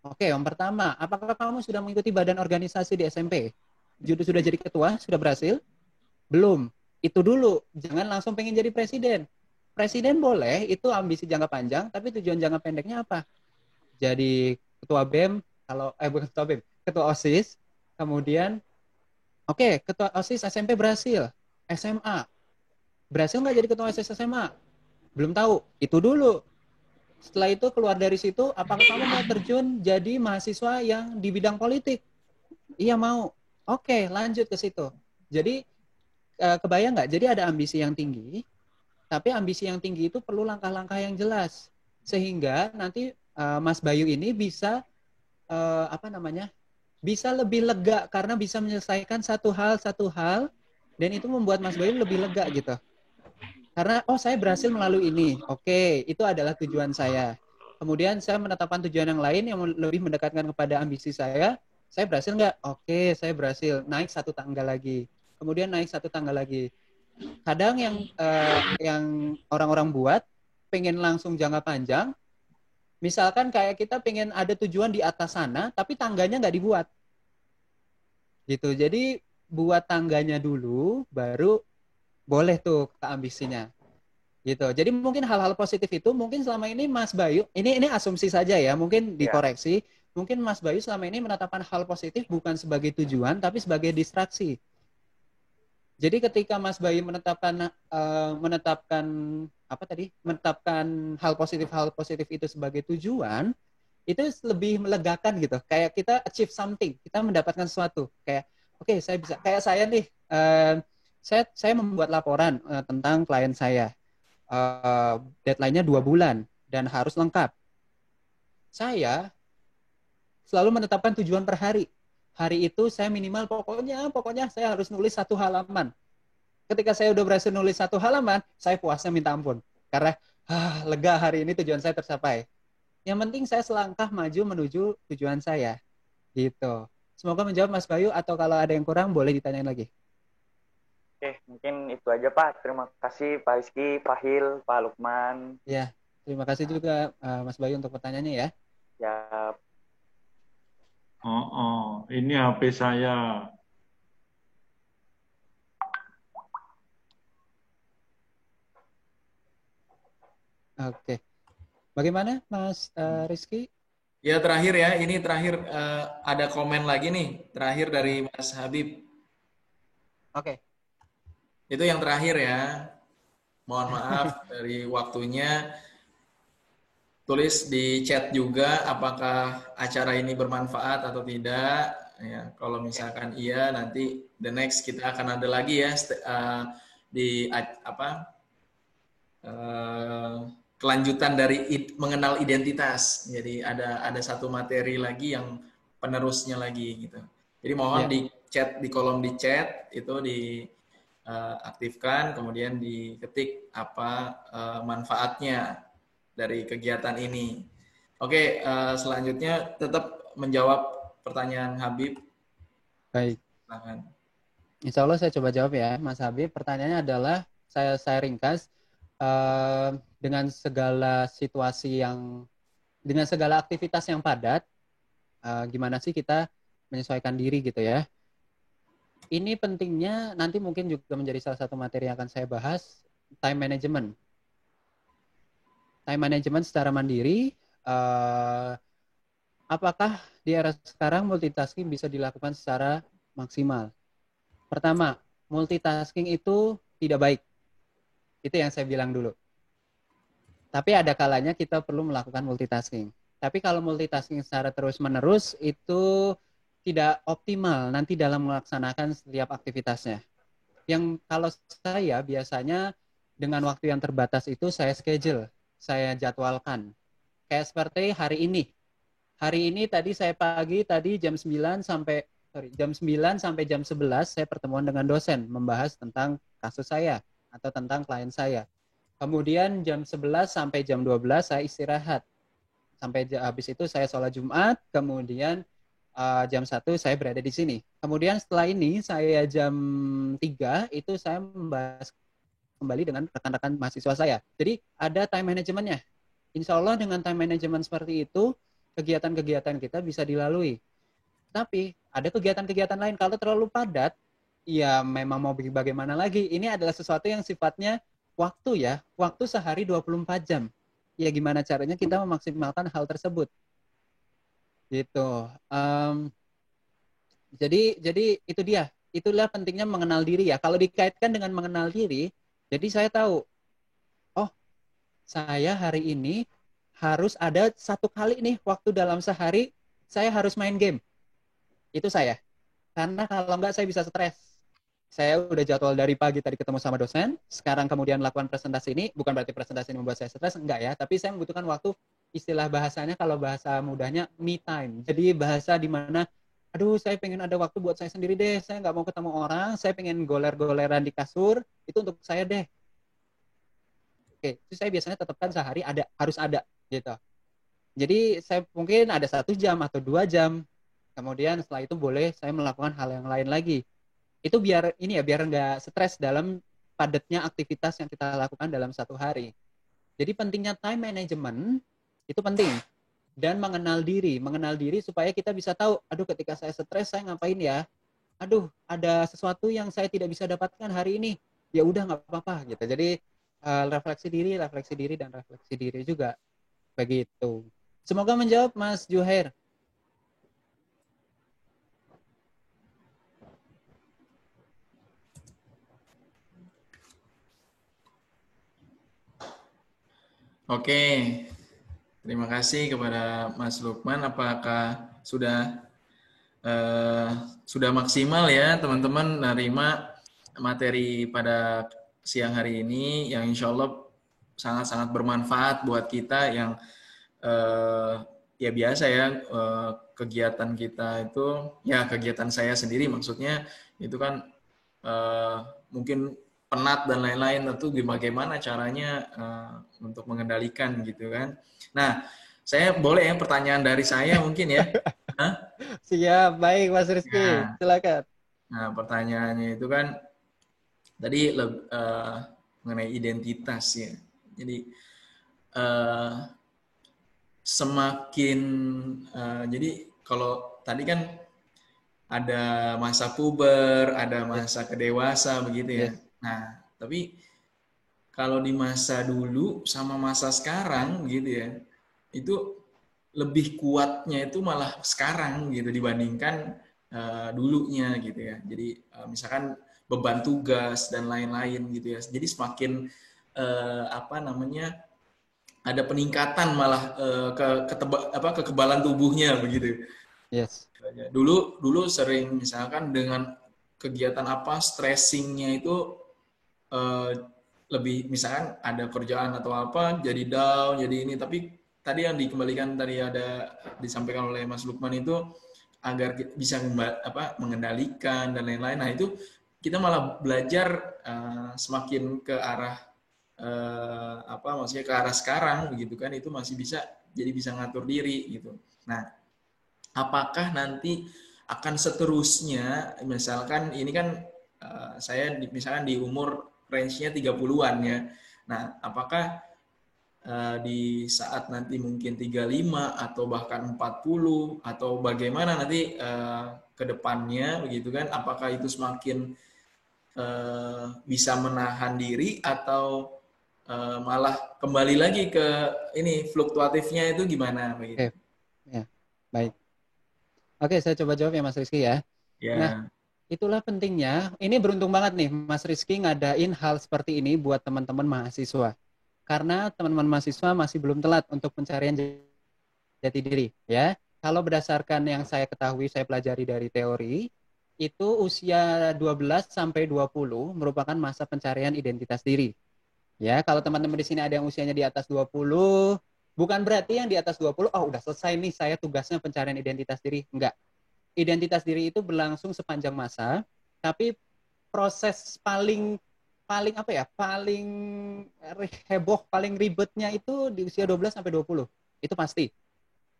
Oke, yang pertama, apakah kamu sudah mengikuti badan organisasi di SMP? Sudah jadi ketua? Sudah berhasil? Belum. Itu dulu. Jangan langsung pengen jadi presiden. Presiden boleh, itu ambisi jangka panjang, tapi tujuan jangka pendeknya apa? Jadi ketua BEM, bukan ketua BEM, ketua OSIS, kemudian, ketua OSIS SMP berhasil, SMA, berhasil nggak jadi ketua OSIS SMA? Belum tahu, itu dulu. Setelah itu keluar dari situ, apakah kamu mau terjun jadi mahasiswa yang di bidang politik? Iya mau. Oke, lanjut ke situ. Jadi, kebayang nggak? Jadi ada ambisi yang tinggi, tapi ambisi yang tinggi itu perlu langkah-langkah yang jelas. Sehingga nanti Mas Bayu ini bisa, bisa lebih lega karena bisa menyelesaikan satu hal, dan itu membuat Mas Bayu lebih lega gitu. Karena, saya berhasil melalui ini. Oke, itu adalah tujuan saya. Kemudian saya menetapkan tujuan yang lain yang lebih mendekatkan kepada ambisi saya. Saya berhasil nggak? Oke, saya berhasil. Naik satu tangga lagi. Kemudian naik satu tangga lagi. Kadang yang orang-orang buat pengen langsung jangka panjang, misalkan kayak kita pengen ada tujuan di atas sana, tapi tangganya nggak dibuat. Gitu. Jadi buat tangganya dulu, baru boleh tuh ke ambisinya. Gitu. Jadi mungkin hal-hal positif itu mungkin selama ini Mas Bayu, ini asumsi saja ya, mungkin dikoreksi. Mungkin Mas Bayu selama ini menetapkan hal positif bukan sebagai tujuan, tapi sebagai distraksi. Jadi ketika Mas Bayu menetapkan hal positif itu sebagai tujuan, itu lebih melegakan gitu. Kayak kita achieve something, kita mendapatkan sesuatu. Kayak saya bisa, kayak saya nih, saya membuat laporan tentang klien saya. Deadline-nya 2 bulan dan harus lengkap. Saya selalu menetapkan tujuan per hari. Hari itu saya minimal pokoknya saya harus nulis 1 halaman. Ketika saya udah berhasil nulis 1 halaman, saya puasnya minta ampun. Karena lega, hari ini tujuan saya tercapai. Yang penting saya selangkah maju menuju tujuan saya. Gitu. Semoga menjawab Mas Bayu, atau kalau ada yang kurang boleh ditanyain lagi. Oke, mungkin itu aja Pak. Terima kasih Pak Rizky, Pak Hil, Pak Lukman. Ya, terima kasih juga Mas Bayu untuk pertanyaannya ya. Ya, Ini HP saya. Oke. Bagaimana Mas Rizky? Ya terakhir ya, ini terakhir ada komen lagi nih, terakhir dari Mas Habib. Oke. Itu yang terakhir ya. Mohon maaf dari waktunya. Tulis di chat juga apakah acara ini bermanfaat atau tidak. Ya, kalau misalkan iya, nanti the next kita akan ada lagi ya di kelanjutan dari mengenal identitas. Jadi ada satu materi lagi yang penerusnya lagi gitu. Jadi mohon di chat, di kolom di chat itu diaktifkan, kemudian diketik apa manfaatnya dari kegiatan ini. Oke, selanjutnya tetap menjawab pertanyaan Habib. Baik. Silahkan. Insya Allah saya coba jawab ya, Mas Habib. Pertanyaannya adalah, saya ringkas, dengan segala situasi dengan segala aktivitas yang padat, gimana sih kita menyesuaikan diri gitu ya. Ini pentingnya nanti mungkin juga menjadi salah satu materi yang akan saya bahas, time management. Time management secara mandiri, apakah di era sekarang multitasking bisa dilakukan secara maksimal? Pertama, multitasking itu tidak baik. Itu yang saya bilang dulu. Tapi ada kalanya kita perlu melakukan multitasking. Tapi kalau multitasking secara terus-menerus itu tidak optimal nanti dalam melaksanakan setiap aktivitasnya. Yang kalau saya biasanya dengan waktu yang terbatas itu saya schedule, saya jadwalkan. Kayak seperti hari ini. Hari ini tadi saya pagi tadi jam 9 sampai jam 11 saya pertemuan dengan dosen membahas tentang kasus saya atau tentang klien saya. Kemudian jam 11 sampai jam 12 saya istirahat. Sampai habis itu saya sholat Jumat, kemudian jam 1 saya berada di sini. Kemudian setelah ini saya jam 3 itu saya membahas kembali dengan rekan-rekan mahasiswa saya. Jadi ada time manajemennya. Insya Allah dengan time management seperti itu, kegiatan-kegiatan kita bisa dilalui. Tapi ada kegiatan-kegiatan lain, kalau terlalu padat, ya memang mau bagaimana lagi. Ini adalah sesuatu yang sifatnya waktu ya, waktu sehari 24 jam. Ya gimana caranya kita memaksimalkan hal tersebut. Gitu. Jadi itu dia. Itulah pentingnya mengenal diri ya. Kalau dikaitkan dengan mengenal diri, jadi saya tahu, oh saya hari ini harus ada satu kali nih waktu dalam sehari saya harus main game. Itu saya. Karena kalau enggak saya bisa stres. Saya udah jadwal dari pagi tadi ketemu sama dosen, sekarang kemudian lakukan presentasi ini, bukan berarti presentasi ini membuat saya stres, enggak ya, tapi saya membutuhkan waktu, istilah bahasanya kalau bahasa mudahnya me time. Jadi bahasa di mana, aduh saya pengen ada waktu buat saya sendiri deh, saya nggak mau ketemu orang, saya pengen goler-goleran di kasur, itu untuk saya deh. Oke, itu saya biasanya tetapkan sehari harus ada gitu. Jadi saya mungkin ada 1 jam atau 2 jam, kemudian setelah itu boleh saya melakukan hal yang lain lagi. Itu biar nggak stres dalam padatnya aktivitas yang kita lakukan dalam satu hari. Jadi pentingnya time management itu penting, dan mengenal diri supaya kita bisa tahu, aduh ketika saya stres saya ngapain ya, aduh ada sesuatu yang saya tidak bisa dapatkan hari ini, ya udah nggak apa-apa gitu. Jadi refleksi diri dan refleksi diri juga begitu. Semoga menjawab Mas Juhair. Oke, terima kasih kepada Mas Lukman. Apakah sudah maksimal ya teman-teman menerima materi pada siang hari ini yang insya Allah sangat-sangat bermanfaat buat kita yang ya biasa ya kegiatan kita itu, ya kegiatan saya sendiri maksudnya itu kan mungkin penat dan lain-lain, tentu bagaimana caranya untuk mengendalikan gitu kan. Nah, saya boleh ya pertanyaan dari saya mungkin ya. Siap, baik Mas Rizky, Nah, silakan. nah, pertanyaannya itu kan tadi mengenai identitas ya. Jadi eh, semakin jadi kalau tadi kan ada masa puber, ada Yes, masa kedewasa begitu ya. yes, Nah, tapi kalau di masa dulu sama masa sekarang gitu ya, itu lebih kuatnya itu malah sekarang gitu dibandingkan dulunya gitu ya. Jadi misalkan beban tugas dan lain-lain gitu ya. Jadi semakin apa namanya ada peningkatan malah kekebalan tubuhnya begitu. yes. Dulu dulu sering misalkan dengan kegiatan apa stressingnya itu eh, lebih misalkan ada kerjaan atau apa jadi down jadi ini tapi tadi yang dikembalikan tadi ada disampaikan oleh Mas Lukman itu agar bisa mengendalikan dan lain-lain. Nah itu kita malah belajar semakin ke arah maksudnya ke arah sekarang begitu kan itu masih bisa jadi bisa ngatur diri gitu. Nah apakah nanti akan seterusnya misalkan ini kan saya misalkan di umur range-nya 30-an ya. Nah, apakah di saat nanti mungkin 35 atau bahkan 40 atau bagaimana nanti ke depannya begitu kan apakah itu semakin bisa menahan diri atau malah kembali lagi ke ini fluktuatifnya itu gimana begitu. Oke, ya, baik. Oke, saya coba jawab ya Mas Rizky ya. Nah, Ya. itulah pentingnya. Ini beruntung banget nih Mas Rizky ngadain hal seperti ini buat teman-teman mahasiswa. Karena teman-teman mahasiswa masih belum telat untuk pencarian jati diri, ya. Kalau berdasarkan yang saya ketahui, saya pelajari dari teori, itu usia 12 sampai 20 merupakan masa pencarian identitas diri. Ya, kalau teman-teman di sini ada yang usianya di atas 20, bukan berarti yang di atas 20, oh udah selesai nih saya tugasnya pencarian identitas diri. Enggak. Identitas diri itu berlangsung sepanjang masa, tapi proses paling paling apa ya? Paling heboh, paling ribetnya itu di usia 12 sampai 20. Itu pasti.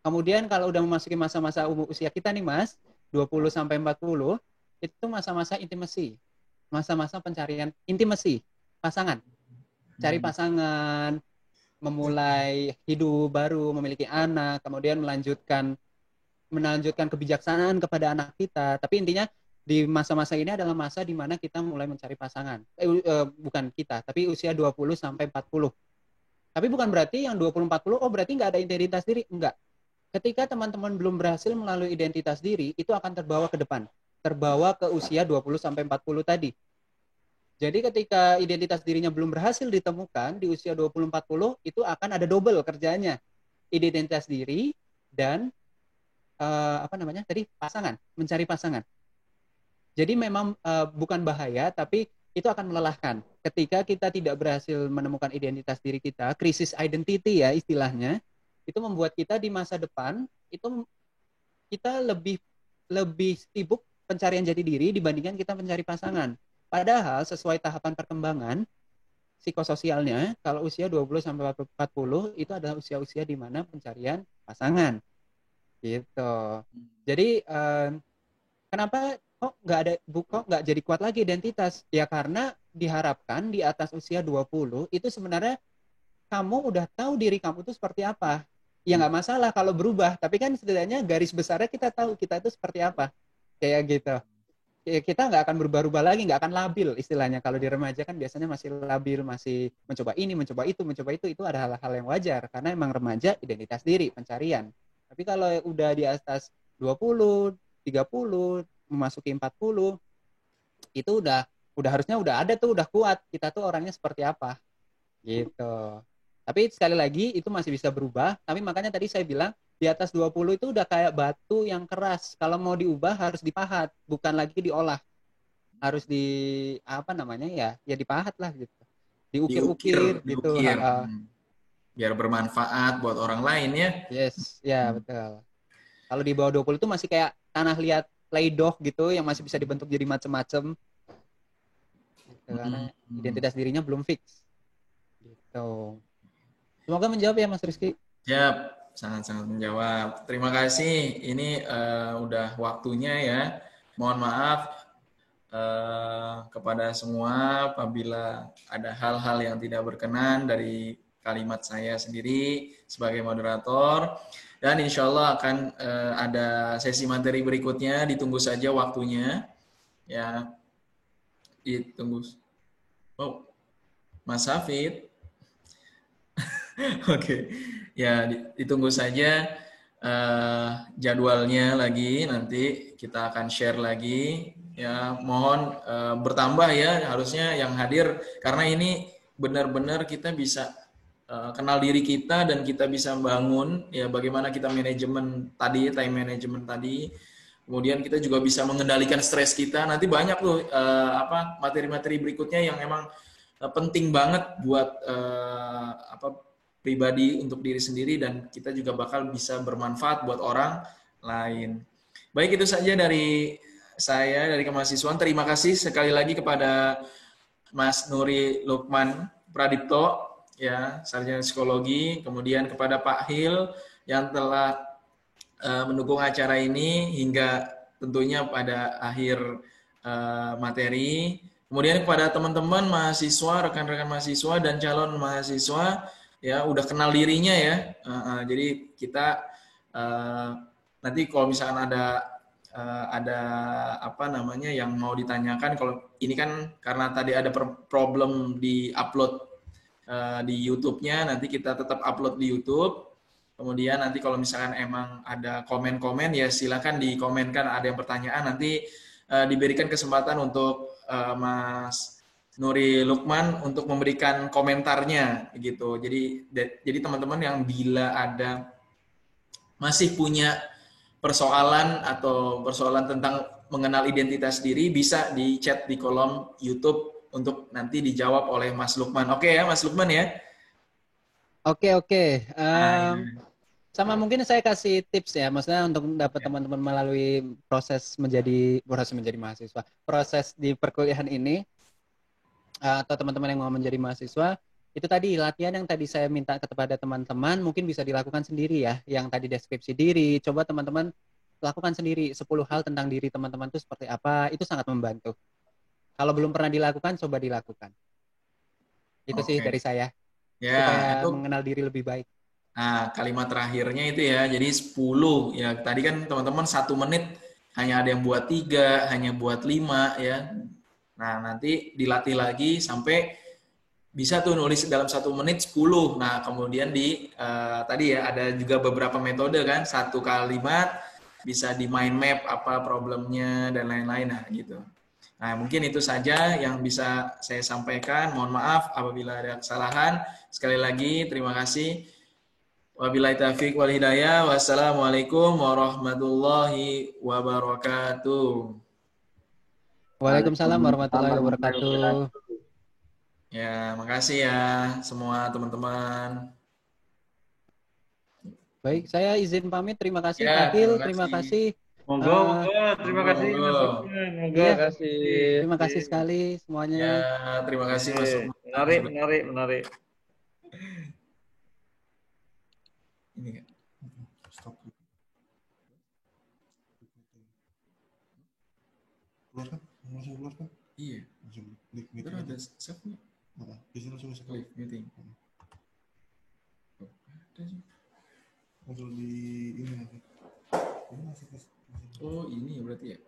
Kemudian kalau udah memasuki masa-masa usia kita nih Mas, 20 sampai 40, itu masa-masa intimasi. Masa-masa pencarian intimasi, pasangan. Cari pasangan, memulai hidup baru, memiliki anak, kemudian melanjutkan kebijaksanaan kepada anak kita. Tapi intinya di masa-masa ini adalah masa di mana kita mulai mencari pasangan. Bukan kita, tapi usia 20 sampai 40. Tapi bukan berarti yang 20-40, oh berarti nggak ada identitas diri. Enggak. Ketika teman-teman belum berhasil melalui identitas diri, itu akan terbawa ke depan. Terbawa ke usia 20 sampai 40 tadi. Jadi ketika identitas dirinya belum berhasil ditemukan di usia 20-40, itu akan ada double kerjanya. Identitas diri dan pasangan, mencari pasangan. Jadi memang bukan bahaya, tapi itu akan melelahkan. Ketika kita tidak berhasil menemukan identitas diri kita, krisis identity ya istilahnya, itu membuat kita di masa depan itu kita lebih sibuk pencarian jati diri dibandingkan kita mencari pasangan. Padahal sesuai tahapan perkembangan psikososialnya, kalau usia 20 sampai 40 itu adalah usia-usia di mana pencarian pasangan. Gitu. Jadi kenapa kok nggak jadi kuat lagi identitas? Ya karena diharapkan di atas usia 20 itu sebenarnya kamu udah tahu diri kamu itu seperti apa. Ya nggak masalah kalau berubah, tapi kan setidaknya garis besarnya kita tahu kita itu seperti apa. Kayak gitu. Ya, kita nggak akan berubah-ubah lagi, nggak akan labil istilahnya. Kalau di remaja kan biasanya masih labil, masih mencoba ini, mencoba itu ada hal-hal yang wajar. Karena emang remaja identitas diri, pencarian. Tapi kalau udah di atas 20, 30, memasuki 40, itu udah harusnya udah ada tuh, udah kuat. Kita tuh orangnya seperti apa. Gitu. Tapi sekali lagi itu masih bisa berubah. Tapi makanya tadi saya bilang di atas 20 itu udah kayak batu yang keras. Kalau mau diubah harus dipahat, bukan lagi diolah. Harus ya dipahat lah gitu. Diukir-ukir gitu. Biar bermanfaat buat orang lain ya. Yes, ya betul. Kalau di bawah 20 itu masih kayak tanah liat playdoh gitu yang masih bisa dibentuk jadi macem-macem. Gitu, karena identitas dirinya belum fix. Gitu. Semoga menjawab ya Mas Rizky. Ya, sangat-sangat menjawab. Terima kasih. Ini udah waktunya ya. Mohon maaf kepada semua apabila ada hal-hal yang tidak berkenan dari kalimat saya sendiri sebagai moderator. Dan insya Allah akan ada sesi materi berikutnya. Ditunggu saja waktunya. Ya, ditunggu. Oh, Mas Hafid. Oke, ya ditunggu saja jadwalnya lagi, nanti kita akan share lagi. Ya, mohon bertambah ya, harusnya yang hadir karena ini benar-benar kita bisa kenal diri kita dan kita bisa bangun ya bagaimana kita manajemen tadi, time management tadi. Kemudian kita juga bisa mengendalikan stres kita. Nanti banyak tuh materi-materi berikutnya yang emang penting banget buat pribadi untuk diri sendiri dan kita juga bakal bisa bermanfaat buat orang lain. Baik, itu saja dari saya, dari kemahasiswaan. Terima kasih sekali lagi kepada Mas Nuri Lukman Pradipto, ya, sarjana psikologi, kemudian kepada Pak Hil yang telah mendukung acara ini hingga tentunya pada akhir materi. Kemudian kepada teman-teman mahasiswa, rekan-rekan mahasiswa dan calon mahasiswa, ya udah kenal dirinya ya. Jadi kita nanti kalau misalkan ada yang mau ditanyakan, kalau ini kan karena tadi ada problem di upload di YouTube-nya, nanti kita tetap upload di YouTube. Kemudian nanti kalau misalkan emang ada komen-komen ya silakan dikomenkan, ada yang pertanyaan nanti diberikan kesempatan untuk Mas Nuri Lukman untuk memberikan komentarnya gitu. Jadi teman-teman yang bila ada masih punya persoalan atau persoalan tentang mengenal identitas diri bisa di chat di kolom YouTube untuk nanti dijawab oleh Mas Lukman. Oke ya Mas Lukman ya? Oke. Sama mungkin saya kasih tips ya, maksudnya untuk dapat teman-teman melalui proses menjadi mahasiswa, proses di perkuliahan ini, atau teman-teman yang mau menjadi mahasiswa, itu tadi latihan yang tadi saya minta kepada teman-teman mungkin bisa dilakukan sendiri ya, yang tadi deskripsi diri, coba teman-teman lakukan sendiri 10 hal tentang diri teman-teman itu seperti apa, itu sangat membantu. Kalau belum pernah dilakukan, coba dilakukan. Itu sih dari saya, supaya mengenal diri lebih baik. Nah, kalimat terakhirnya itu ya, jadi 10 ya. Tadi kan teman-teman 1 menit hanya ada yang buat 3, hanya buat 5 ya. Nah, nanti dilatih lagi sampai bisa tuh nulis dalam 1 menit 10. Nah, kemudian tadi ya ada juga beberapa metode kan, 1 kalimat bisa di mind map apa problemnya dan lain-lain, nah gitu. Nah, mungkin itu saja yang bisa saya sampaikan. Mohon maaf apabila ada kesalahan. Sekali lagi terima kasih. Wabillahi taufiq wal hidayah. Wassalamualaikum warahmatullahi wabarakatuh. Waalaikumsalam warahmatullahi wabarakatuh. Ya, makasih ya semua teman-teman. Baik, saya izin pamit. Terima kasih Pak Hil, terima kasih. Monggo, terima kasih Mas Lukman. Monggo, terima kasih sekali semuanya. Ya, terima kasih Mas Lukman. Menarik. Ini kan. Stop. Keluarkan? Langsung keluarkan? Iya. Langsung leave meeting. Terus ada save-nya. Di sini langsung save. Leave meeting. Langsung di ini nanti. Ini masih. Oh, ini berarti ya.